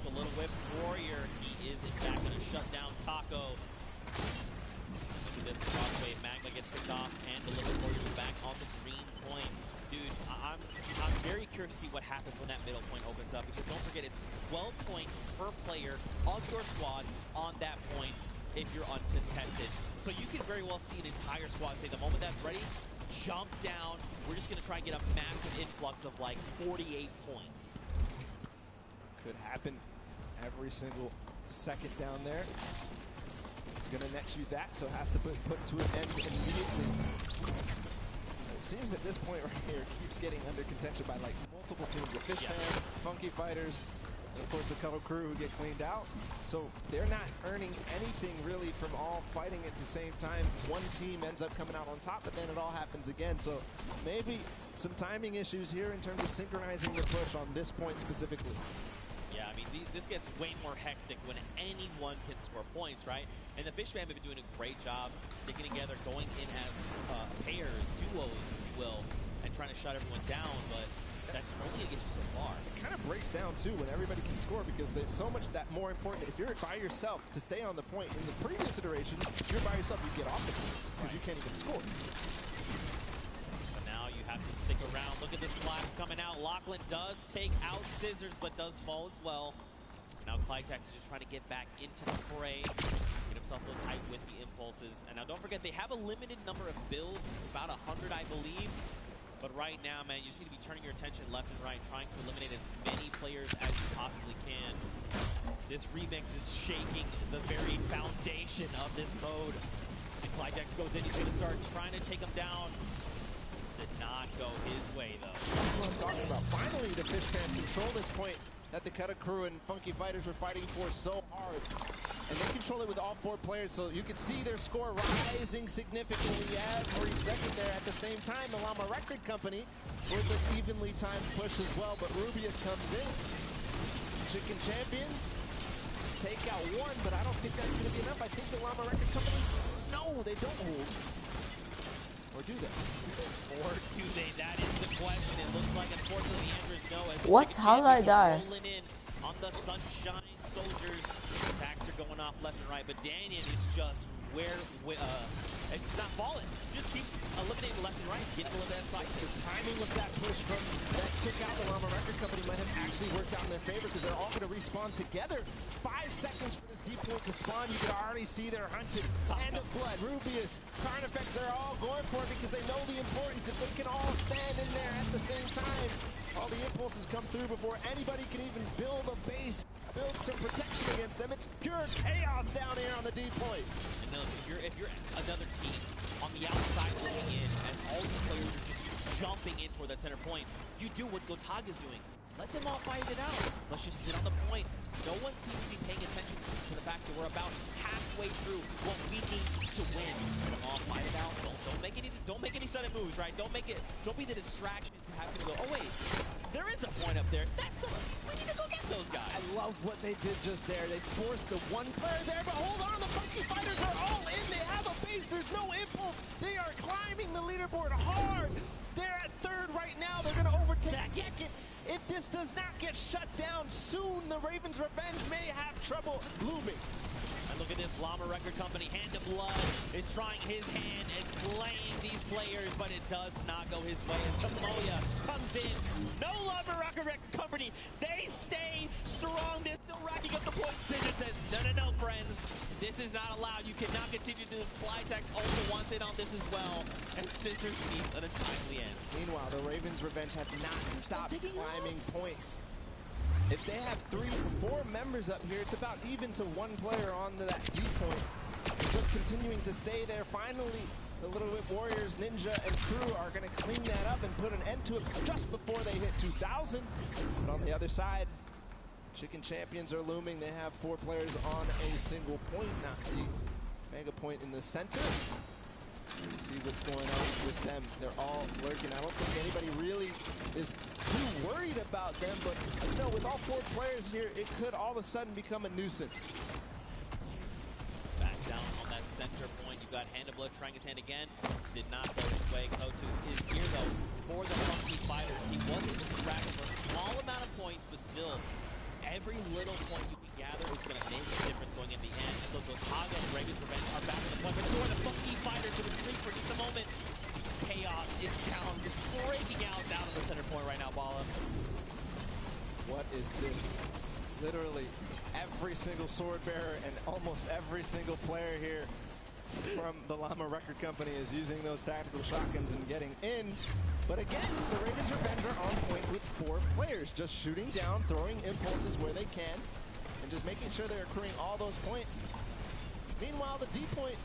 The Little Whip Warrior, he is in fact going to shut down Taco. Look at this crossway, Magma gets picked off, and the Little Warrior is back on the green point. Dude, I'm very curious to see what happens when that middle point opens up, because don't forget, it's 12 points per player of your squad on that point if you're uncontested. So you can very well see an entire squad say, the moment that's ready, jump down. We're just going to try and get a massive influx of like 48 points. Could happen every single second down there. It's going to next you that, so it has to put to an end immediately. It seems that this point right here keeps getting under contention by like multiple teams. The Fish Fam, Funky Fighters, and of course the Cuddle Crew who get cleaned out. So they're not earning anything really from all fighting at the same time. One team ends up coming out on top, but then it all happens again. So maybe some timing issues here in terms of synchronizing the push on this point specifically. Yeah, I mean, this gets way more hectic when anyone can score points, right? And the Fish Fam have been doing a great job sticking together, going in as pairs, duos, if you will, and trying to shut everyone down, but that's only going to get you so far. It kind of breaks down, too, when everybody can score, because there's so much that more important. If you're by yourself to stay on the point, in the previous iterations, if you're by yourself, you get off the point, because you can't even score. Have to stick around. Look at the slash coming out. Lachlan does take out Scissors, but does fall as well. Now Clytex is just trying to get back into the fray, get himself those height with the impulses. And now don't forget, they have a limited number of builds. It's about 100, I believe. But right now, man, you just need to be turning your attention left and right, trying to eliminate as many players as you possibly can. This remix is shaking the very foundation of this mode. And Clytex goes in, he's going to start trying to take him down. Did not go his way, though. That's what I'm talking about. Finally, the Fish Fam control this point that the Cuddle Crew and Funky Fighters were fighting for so hard. And they control it with all 4 players, so you can see their score rising significantly every second there. At the same time, the Llama Record Company with this evenly timed push as well, but Rubius comes in. Chicken Champions take out 1, but I don't think that's going to be enough. I think the Llama Record Company, no, they don't hold. Or do they? Or do they? That is the question. It looks like, unfortunately, the answer is no. What? How did I die? Rolling in on the Sunshine Soldiers. Attacks are going off left and right, but Daniel is just it's not falling. Just keeps eliminating left and right, getting a little bit outside. The timing of that push from that took out the Llama Record Company might have actually worked out in their favor, because they're all going to respawn together. 5 seconds for this deep point to spawn. You can already see they're hunted. Hand of Blood, Rubius, Carnifex, they're all going for it because they know the importance. If they can all stand in there at the same time, all the impulses come through before anybody can even build a base, build some protection against them. It's pure chaos down here on the D point. And if you're another team on the outside looking in, as all the players are just dropping in toward that center point. You do what Gotaga's doing. Let them all fight it out. Let's just sit on the point. No one seems to be paying attention to the fact that we're about halfway through what we need to win. Let them all fight it out. Don't make any sudden moves, right? Don't be the distraction to have to go, oh wait, there is a point up there. That's the we need to go get those guys. I love what they did just there. They forced the one player there, but hold on, the Funky Fighters are all in. They have a base. There's no impulse. They are climbing the leaderboard hard. They're at third right now. They're going to overtake second. If this does not get shut down soon, the Ravens' revenge may have trouble looming. And look at this, Llama Record Company, Hand of Blood, is trying his hand at slaying these players, but it does not go his way. And Samoya comes in. No Llama Record Company. They stay strong. They're still racking up the points. Cinder says, no, friends. This is not allowed. You cannot continue to do this. Flytex also wants in on this as well. And Scissors meets an untimely end. Meanwhile, the Ravens' revenge have not stopped climbing points. If they have 3 or 4 members up here, it's about even to one player on to that D point. So just continuing to stay there. Finally, the Little Whip Warriors, Ninja, and crew are going to clean that up and put an end to it just before they hit 2,000. But on the other side, Chicken Champions are looming. They have 4 players on a single point, not the mega point in the center. You see what's going on with them. They're all lurking. I don't think anybody really is too worried about them, but you know, with all 4 players here, it could all of a sudden become a nuisance. Back down on that center point. You got Hand of Blood trying his hand again. Did not go his way. Kotu is here though for the Funky Fighters. He was able to rack up a small amount of points, but still, every little point you can gather is going to make a difference going in the end. And so Gotaga and Ravens Revenge are back to the point, but for the Funky Fighters, it was free for just a moment. Chaos is down, just breaking out down on the center point right now, Bala. What is this? Literally every single sword bearer and almost every single player here from the Llama Record Company is using those tactical shotguns and getting in. But again, the Ravens Revenge are on point with 4 players, just shooting down, throwing impulses where they can, and just making sure they're accruing all those points. Meanwhile, the D point,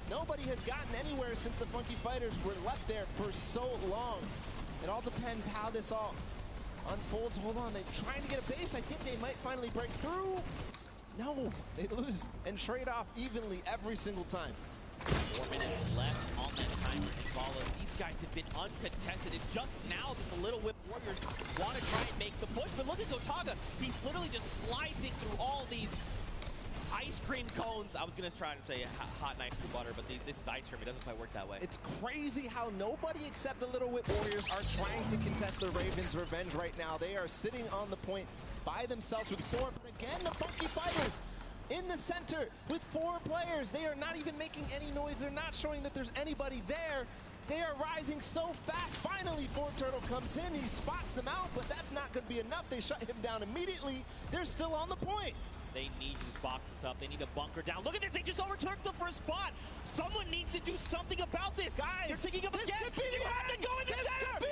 nobody has gotten anywhere since the Funky Fighters were left there for so long. It all depends how this all unfolds. Hold on, they're trying to get a base. I think they might finally break through. No, they lose and trade off evenly every single time. 4 minutes left on that timer and follow. These guys have been uncontested. It's just now that the Little Whip Warriors want to try and make the push. But look at Gotaga. He's literally just slicing through all these ice cream cones. I was going to try to say hot knife through butter, but this is ice cream. It doesn't quite work that way. It's crazy how nobody except the Little Whip Warriors are trying to contest the Ravens' revenge right now. They are sitting on the point by themselves with 4. But again, the Funky Fighters in the center with 4 players. They are not even making any noise. They're not showing that there's anybody there. They are rising so fast. Finally, Turtle comes in. He spots them out, but that's not going to be enough. They shut him down immediately. They're still on the point. They need to box this up. They need to bunker down. Look at this. They just overtook them for a spot. Someone needs to do something about this. Guys, they're taking up again. You have to go in the center. They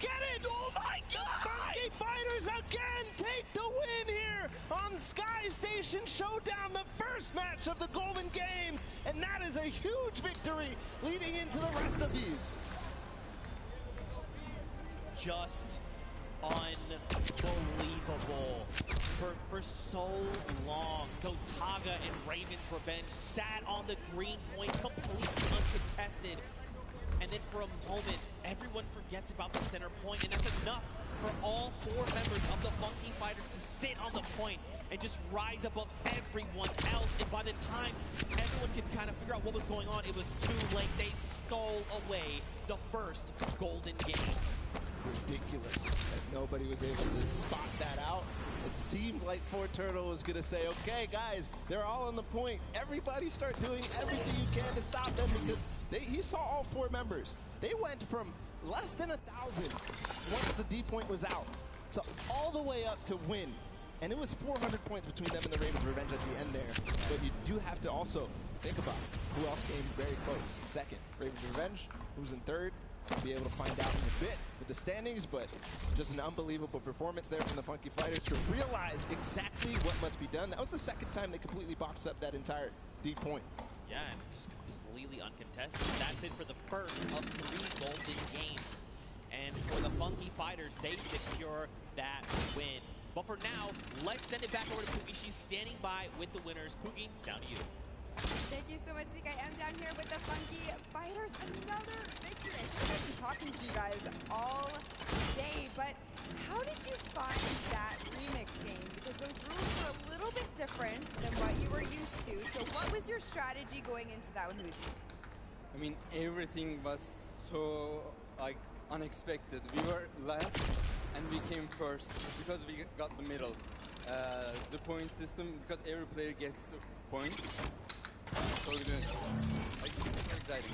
get it. Oh, my God. Funky Fighters again take the win here on Sky Station Showdown, the first match of the Golden Games. And that is a huge victory leading into the rest of these. Just unbelievable. For so long, Gotaga and Ravens Revenge sat on the green point completely uncontested. And then for a moment, everyone forgets about the center point, and that's enough for all 4 members of the Funky Fighters to sit on the point and just rise above everyone else. And by the time everyone could kind of figure out what was going on, it was too late. They stole away the first golden game. Ridiculous that nobody was able to spot that out. It seemed like Turtle was going to say, okay, guys, they're all on the point. Everybody start doing everything you can to stop them, because he saw all 4 members. They went from less than 1,000 once the D point was out to all the way up to win. And it was 400 points between them and the Ravens Revenge at the end there. But you do have to also think about who else came very close. Second, Ravens Revenge, who's in third. Be able to find out in a bit with the standings, but just an unbelievable performance there from the Funky Fighters to realize exactly what must be done. That was the second time they completely boxed up that entire D point. Yeah, and just completely uncontested. That's it for the first of 3 golden games. And for the Funky Fighters, they secure that win. But for now, let's send it back over to Pookie. She's standing by with the winners. Pookie, down to you. Thank you so much, Zeke. I am down here with the Funky Fighters. Another victory. I think I've been talking to you guys all day, but how did you find that remix game? Because those rules were a little bit different than what you were used to. So what was your strategy going into that one, Huzi? I mean, everything was so like unexpected. We were last and we came first because we got the middle. The point system, because every player gets points. So good. Like, so exciting.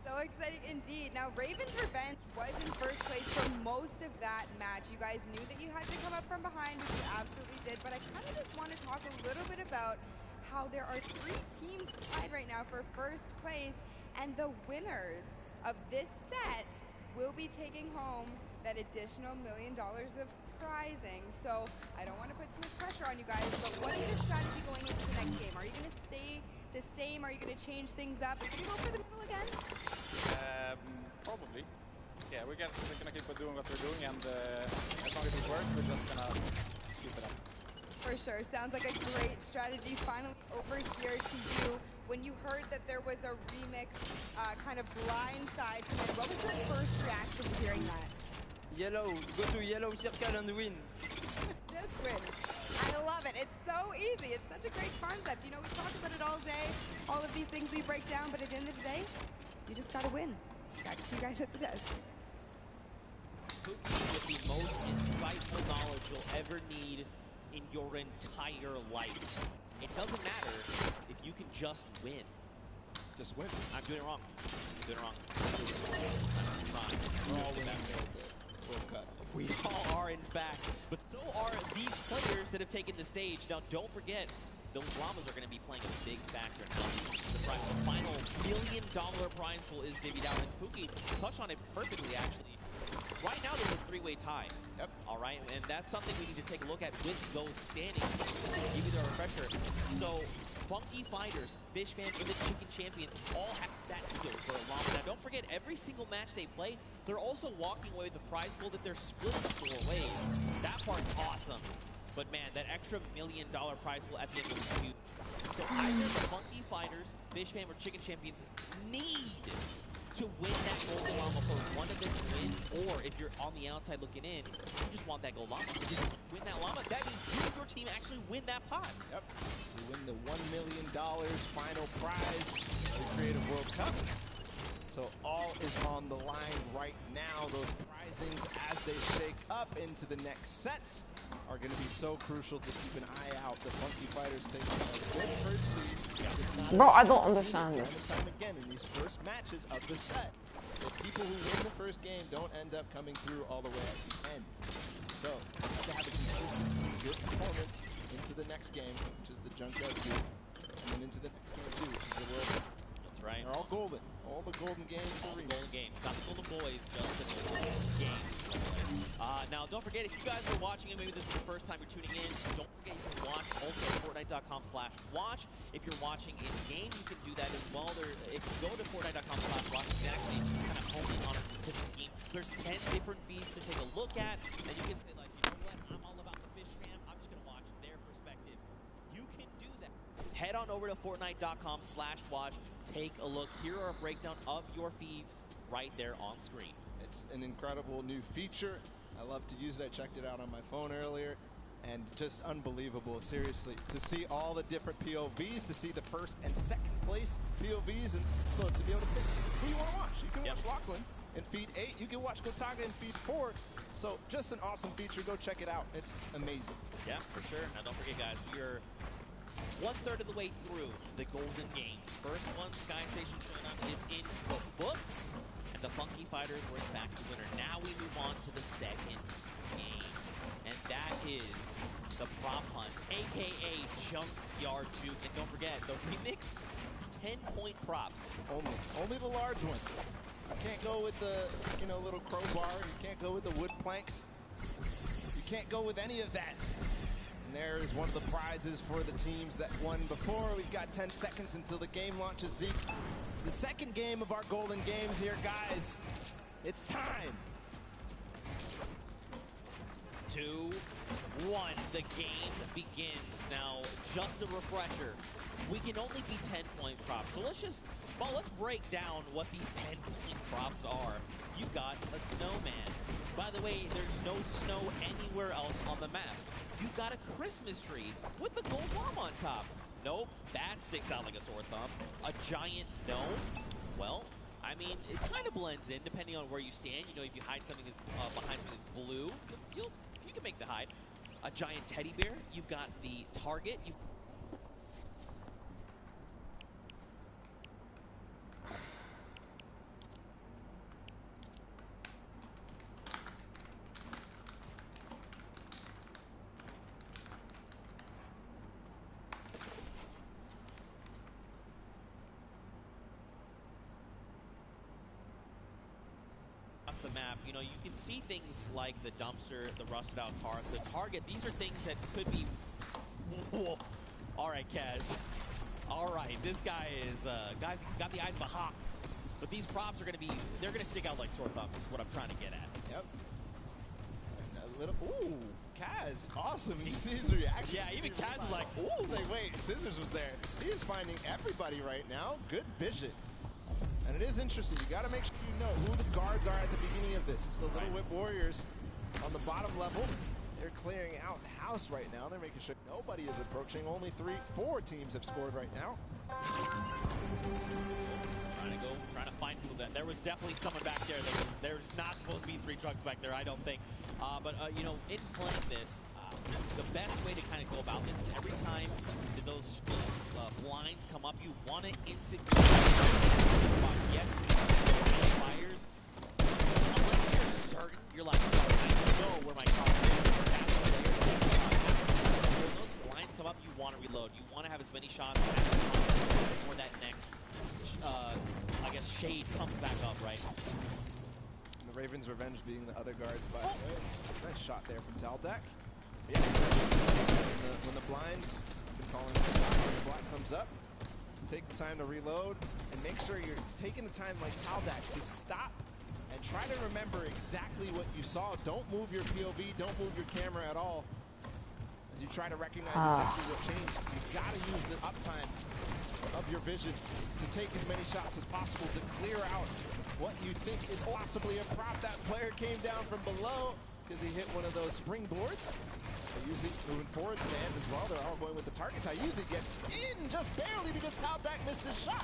So exciting indeed. Now, Raven's Revenge was in first place for most of that match. You guys knew that you had to come up from behind, which you absolutely did. But I kind of just want to talk a little bit about how there are 3 teams tied right now for first place, and the winners of this set will be taking home that additional $1 million of prizing. So I don't want to put too much pressure on you guys, but what is your strategy going into the next game? Are you going to stay the same? Are you going to change things up? Are you going to go for the middle again? Probably. Yeah, we're gonna keep doing what we're doing, and as long as it works, we're just gonna keep it up. For sure. Sounds like a great strategy. Finally, over here to you. When you heard that there was a remix kind of blindside command, what was your first reaction to hearing that? Yellow, go to yellow circle and win. Just win. I love it. It's so easy. It's such a great concept. You know, we talk about it all day, all of these things we break down, but at the end of the day, you just gotta win. Back to you guys at the desk. Pookie with the most insightful knowledge you'll ever need in your entire life. It doesn't matter if you can just win. Just win. I'm doing it wrong. I'm doing it wrong. We're all winning the World Cup. We all are, in fact. But so are these players that have taken the stage. Now, don't forget, those llamas are going to be playing a big factor now. The final $1 million prize pool is divvied out, and Pookie touched on it perfectly, actually. Right now, there's a 3-way tie. Yep. All right, and that's something we need to take a look at with those standings. Give you the refresher. So, Funky Fighters, Fish Fam, and the Chicken Champions all have that silver llama. Now, don't forget, every single match they play, they're also walking away with the prize pool that they're splitting 4 ways. That part's awesome. But man, that extra $1 million prize pool at the end was huge. So either the Funky Fighters, Fish Fam, or Chicken Champions need to win that golden llama for one of them to win, or if you're on the outside looking in, you just want that gold llama. If you win that llama, that means you and your team actually win that pot. Yep. You win the $1 million final prize of the Creative World Cup. So all is on the line right now. Those prizings, as they shake up into the next sets, are going to be so crucial to keep an eye out. The Funky Fighters taking a good first lead. Bro, I don't understand this. Time and time again in these first matches of the set. The people who win the first game don't end up coming through all the way at the end. So you have to have a consistent, good performance into the next game, which is the Junkyard 2, and then into the next game too, which is the World. That's right. They're all golden. All the golden games are golden games. Not the golden boys, just the golden games. Now, don't forget, if you guys are watching, and maybe this is the first time you're tuning in, don't forget you can watch also at fortnite.com/watch. If you're watching in-game, you can do that as well. If you go to fortnite.com/watch, you can actually kind of hone in on a specific team. There's 10 different feeds to take a look at, and you can say, like, you know what, I'm all about the Fish Fam. I'm just going to watch their perspective. You can do that. Head on over to fortnite.com/watch. Take a look. Here are a breakdown of your feeds right there on screen. It's an incredible new feature. I love to use it. I checked it out on my phone earlier, and just unbelievable, seriously, to see all the different POVs, to see the first and second place POVs, and so to be able to pick who you want to watch. You can watch Lachlan in feed 8, you can watch Gotaga in feed 4, so just an awesome feature. Go check it out. It's amazing. Yeah, for sure. Now don't forget, guys, we're 1/3 of the way through the Golden Games. First one, Sky Station showing up, is in the books. The Funky Fighters were in fact the winner. Now we move on to the second game, and that is the prop hunt, aka Junkyard Juke. And don't forget, the remix, 10-point props. Only the large ones. You can't go with the little crowbar. You can't go with the wood planks. You can't go with any of that. And there is one of the prizes for the teams that won before. We've got 10 seconds until the game launches. Zeke, it's the second game of our Golden Games here, guys. It's time. 2-1, the game begins. Now, just a refresher, we can only be 10-point props. So let's break down what these 10-point props are. You've got a snowman. By the way, there's no snow anywhere else on the map. You've got a Christmas tree with the gold bomb on top. Nope, that sticks out like a sore thumb. A giant gnome? Well, I mean, it kind of blends in depending on where you stand. You know, if you hide something that's behind something that's blue, you can make the hide. A giant teddy bear. You've got the target. The map, you know, you can see things like the dumpster, the rusted out car, the target. These are things that could be. Whoa. All right, Kaz. All right, this guy is guy's got the eyes of a hawk. But these props are they're gonna stick out like sore thumbs. Is what I'm trying to get at. Yep. A little. Ooh, Kaz, awesome. You see his reaction. Yeah, even Kaz is like, ooh. Like, wait, Scissors was there. He is finding everybody right now. Good vision. And it is interesting. You got to make sure you know who the guards are at the beginning of this. It's the Little Whip Warriors on the bottom level. They're clearing out the house right now. They're making sure nobody is approaching. Only 4 teams have scored right now. Trying to find people. There was definitely someone back there. There's not supposed to be 3 trucks back there, I don't think. But you know, in playing this, the best way to kind of go about this is every time that those blinds come up, you want to instantly yes, fires. Unless you're certain, you're like, I know where my car is. When those blinds come up, you want to reload. You want to have as many shots as possible before that next, I guess, shade comes back up, right? And the Ravens' revenge being the other guards, by the way. Nice shot there from Taldak. Yeah, when the blinds, I've been calling it when the block comes up, take the time to reload and make sure you're taking the time like Taldak to stop and try to remember exactly what you saw. Don't move your POV, don't move your camera at all as you try to recognize exactly what changed. You've got to use the uptime of your vision to take as many shots as possible to clear out what you think is possibly a prop. That player came down from below because he hit one of those springboards. Usually moving forward, Sand as well. They're all going with the targets. Usually gets in just barely because Taldak missed his shot.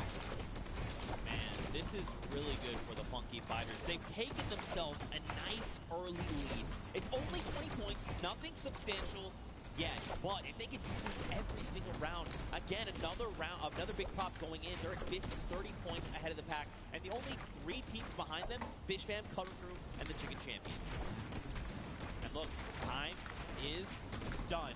Man, this is really good for the Funky Fighters. They've taken themselves a nice early lead. It's only 20 points, nothing substantial yet. But if they can do this every single round, again, another big prop going in. They're at 50, 30 points ahead of the pack. And the only 3 teams behind them, Fish Fam, Cutter Crew, and the Chicken Champions. And look, time is done.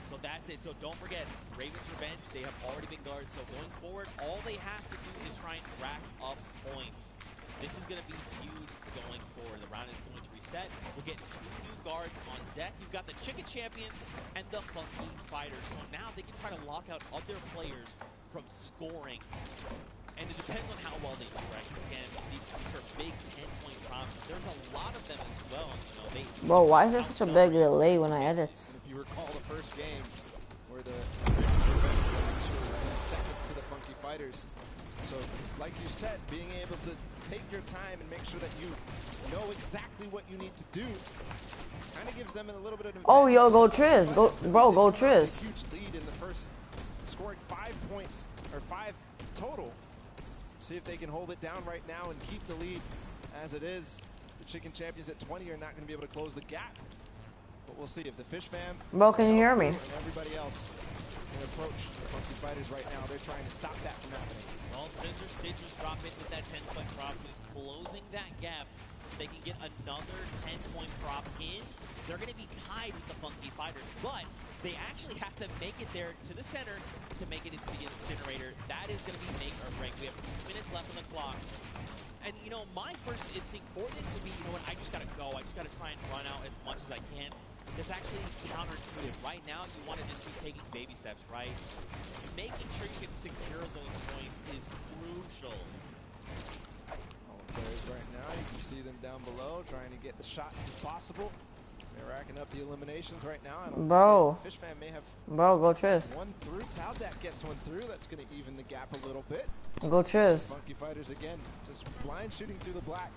So that's it. So don't forget, Ravens Revenge, they have already been guarded. So going forward, all they have to do is try and rack up points. This is going to be huge going forward. The round is going to reset. We'll get 2 new guards on deck. You've got the Chicken Champions and the Funky Fighters. So now they can try to lock out other players from scoring. And it depends on how well they do, right? Again, these are big 10-point props. There's a lot of them as well. You know, bro, why is there such a big delay when I edit? If you recall the first game where the second to the Funky Fighters. So, like you said, being able to take your time and make sure that you know exactly what you need to do kind of gives them a little bit of an Oh, yo, go Triz. Go Triz. Huge lead in the first, scoring 5 points, or 5 total. See if they can hold it down right now and keep the lead as it is. The Chicken Champions at 20 are not going to be able to close the gap. But we'll see if the Fish Fam... Bro, can you hear me? And everybody else can approach the Funky Fighters right now. They're trying to stop that from happening. Well, Scissors did just drop in with that 10-point prop, who's closing that gap. They can get another 10-point prop in. They're going to be tied with the Funky Fighters, but they actually have to make it there to the center to make it into the incinerator. That is going to be make or break. We have 2 minutes left on the clock. And, you know, my first instinct for this would be, you know what, I just got to go. I just got to try and run out as much as I can. It's actually counterintuitive. Right now, you want to just keep taking baby steps, right? Making sure you can secure those points is crucial. All the players right now, you can see them down below, trying to get the shots as possible. They're racking up the eliminations right now. I don't Bro. Fish fan may have Go Triz. one through. Taldat gets one through. That's going to even the gap a little bit. Go Triz. Funky Fighters again, just blind shooting through the black.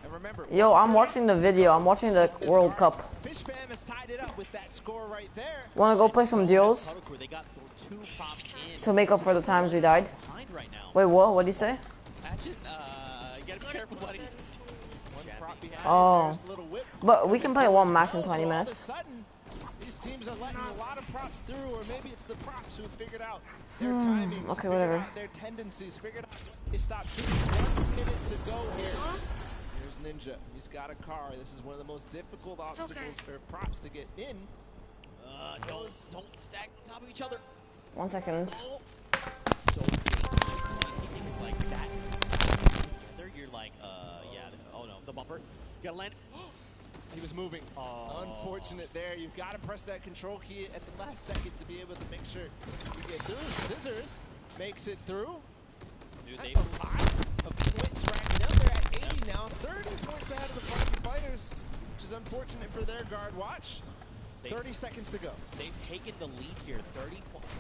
And remember, yo, I'm watching the video. I'm watching the World Cup. Fish fam has tied it up with that score right there. Wanna go play some duels? To make up for the times we died? Wait, what? What'd you say? You gotta be careful, buddy. Oh. But we can play one match in 20 minutes. Sudden, these teams are letting a lot of props through, or maybe it's the props who figured out their timings, okay, whatever. their tendencies, figured out they stopped shooting. 1 minute to go here. Here's Ninja. He's got a car. This is one of the most difficult obstacles or props to get in. Don't stack on top of each other. 1 second. So dangerous when you see things like that together. You're like, yeah. Oh no, the bumper. You gotta land. He was moving. Unfortunate there. You've got to press that control key at the last second to be able to make sure you get through. Scissors makes it through. Dude, that's a lot of points racking up. They're at 80 now. 30 points ahead of the Funky Fighters, which is unfortunate for their guard watch. 30 seconds to go. They've taken the lead here.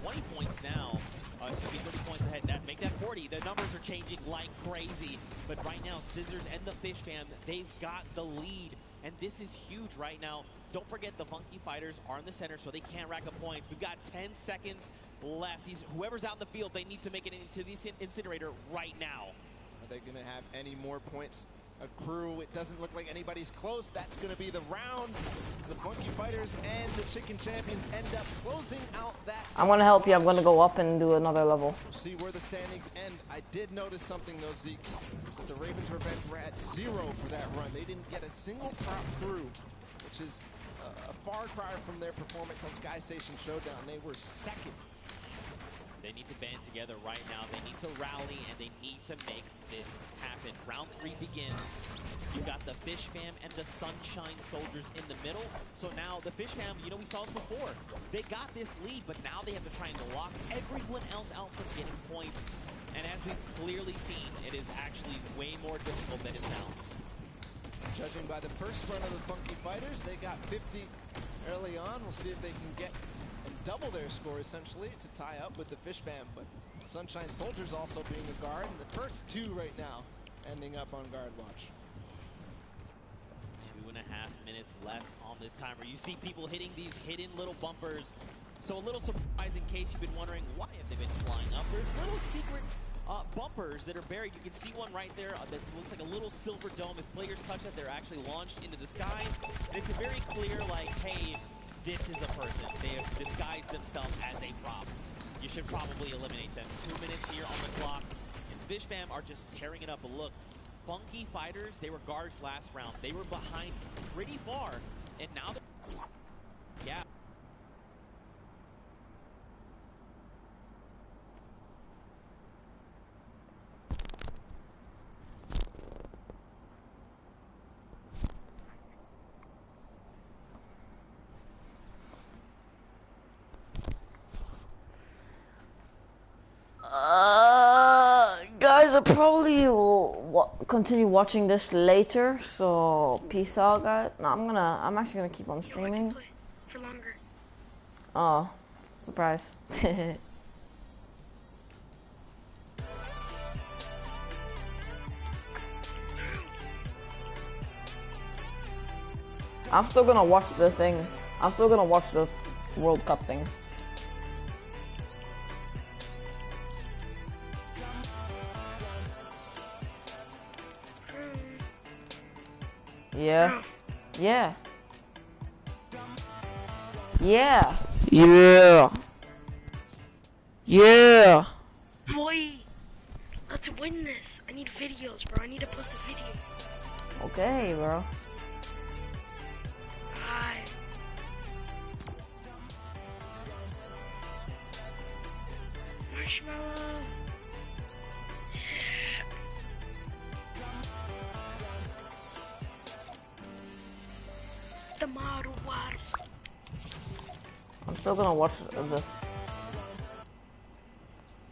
20 points now. Should be 30 points ahead. Make that 40. The numbers are changing like crazy. But right now, Scissors and the Fish fam, they've got the lead. And this is huge right now. Don't forget the Funky Fighters are in the center, so they can't rack up points. We've got 10 seconds left. Whoever's out in the field, they need to make it into the incinerator right now. Are they going to have any more points accrue? It doesn't look like anybody's close. That's going to be the round. The Funky Fighters and the Chicken Champions end up closing out that. I'm going to help you. I'm going to go up and do another level. See where the standings end. I did notice something though, Zeke. The Ravens Revenge were at 0 for that run. They didn't get a single prop through, which is a far cry from their performance on Sky Station Showdown. They were second. They need to band together right now. They need to rally, and they need to make this happen. Round 3 begins. You've got the Fish fam and the Sunshine Soldiers in the middle. So now the Fish fam, you know, we saw this before. They got this lead, but now they have to try and lock everyone else out from getting points. And as we've clearly seen, it is actually way more difficult than it sounds. Judging by the first run of the Funky Fighters, they got 50 early on. We'll see if they can get and double their score, essentially, to tie up with the Fish fam. But Sunshine Soldiers also being a guard, and the first 2 right now ending up on guard watch. 2.5 minutes left on this timer. You see people hitting these hidden little bumpers. So a little surprise in case you've been wondering why have they been flying up. There's little secret bumpers that are buried. You can see one right there that looks like a little silver dome. If players touch that, they're actually launched into the sky. And it's a very clear, like, hey, this is a person. They have disguised themselves as a prop. You should probably eliminate them. 2 minutes here on the clock. And Fish fam are just tearing it up. But look, Funky Fighters, they were guards last round. They were behind pretty far. And now they're... Yeah. Guys, I probably will continue watching this later, so peace out, guys. No, I'm actually gonna keep on streaming. For longer. Oh, surprise. I'm still gonna watch the thing. I'm still gonna watch the World Cup thing. Yeah. Yeah. Yeah. Yeah. Yeah. Boy, let's win this. I need videos, bro. I need to post a video. Okay, bro. Hi. Marshmallow. I'm still gonna watch this.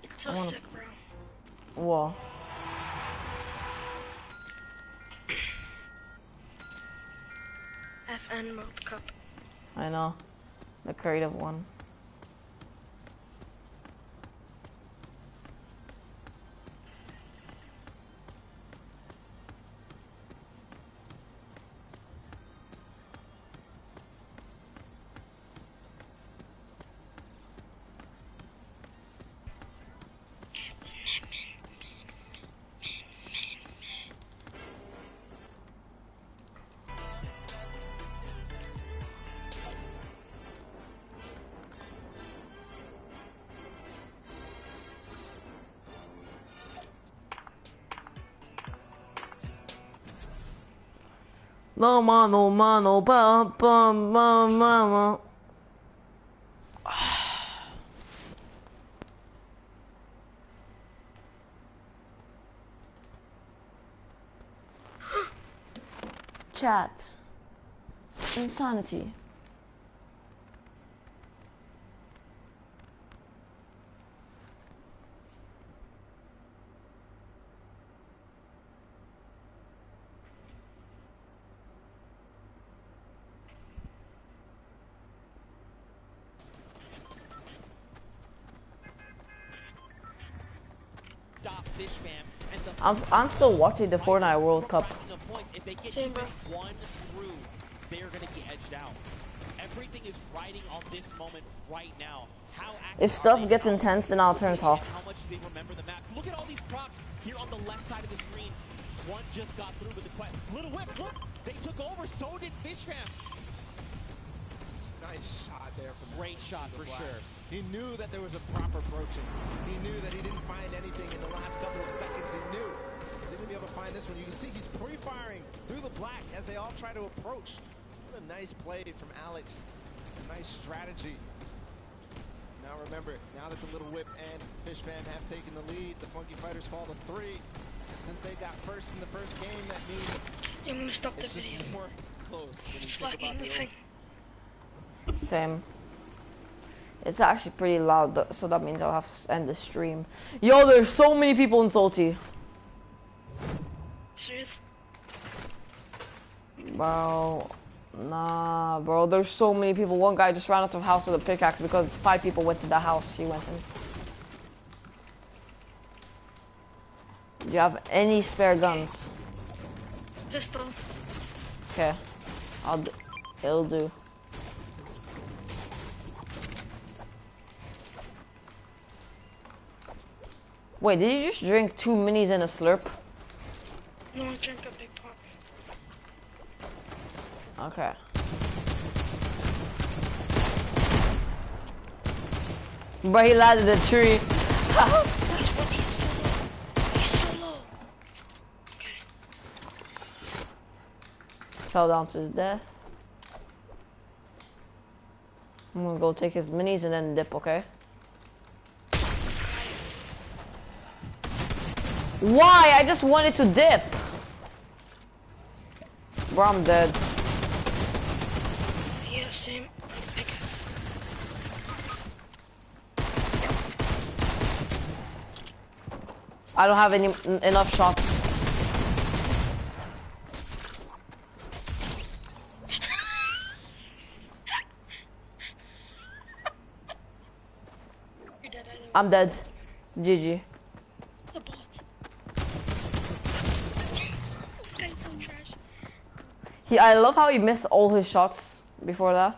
It's so sick, bro. Whoa. FN World Cup. I know. The creative one. No mano, mano, ba ba ba mama. Chat. Insanity. Stop Fish Fam, and the I'm still watching the Fortnite World Cup. If they get Same, even bro. one through, they're gonna be edged out. Everything is riding on this moment right now. How If stuff gets intense, then I'll turn it off. how much do they remember the map? Look at all these props here on the left side of the screen. One just got through with the quest. Little whip, look, they took over. So did Fish Fam. Nice shot there from Great shot for sure. He knew that there was a proper approaching. He knew that he didn't find anything in the last couple of seconds. He knew he's going to be able to find this one. You can see he's pre-firing through the black as they all try to approach. What a nice play from Alex. A nice strategy. Now remember, now that the Little Whip and Fish Fam have taken the lead, the Funky Fighters fall to 3. And since they got first in the first game, that means I'm gonna stop the it's just video. more close. When you It's think lagging about the the thing. Same. It's actually pretty loud, so that means I'll have to end the stream. Yo, there's so many people in Salty. Serious? Bro, nah, bro. There's so many people. One guy just ran out of the house with a pickaxe because 5 people went to the house he went in. Do you have any spare guns? Pistol. Okay, it'll do. Wait, did you just drink 2 minis and a slurp? No, I drank a big pot. Okay. But he landed a tree. That's what he's solo. He's solo. Okay. Fell down to his death. I'm gonna go take his minis and then dip, okay? Why? I just wanted to dip. Bro, I'm dead. Yeah, same. I don't have enough shots. You're dead either way. I'm dead. GG. It's a bot. This guy's so trash. I love how he missed all his shots before that.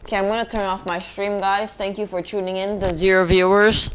Okay, I'm gonna turn off my stream, guys. Thank you for tuning in, the 0 viewers.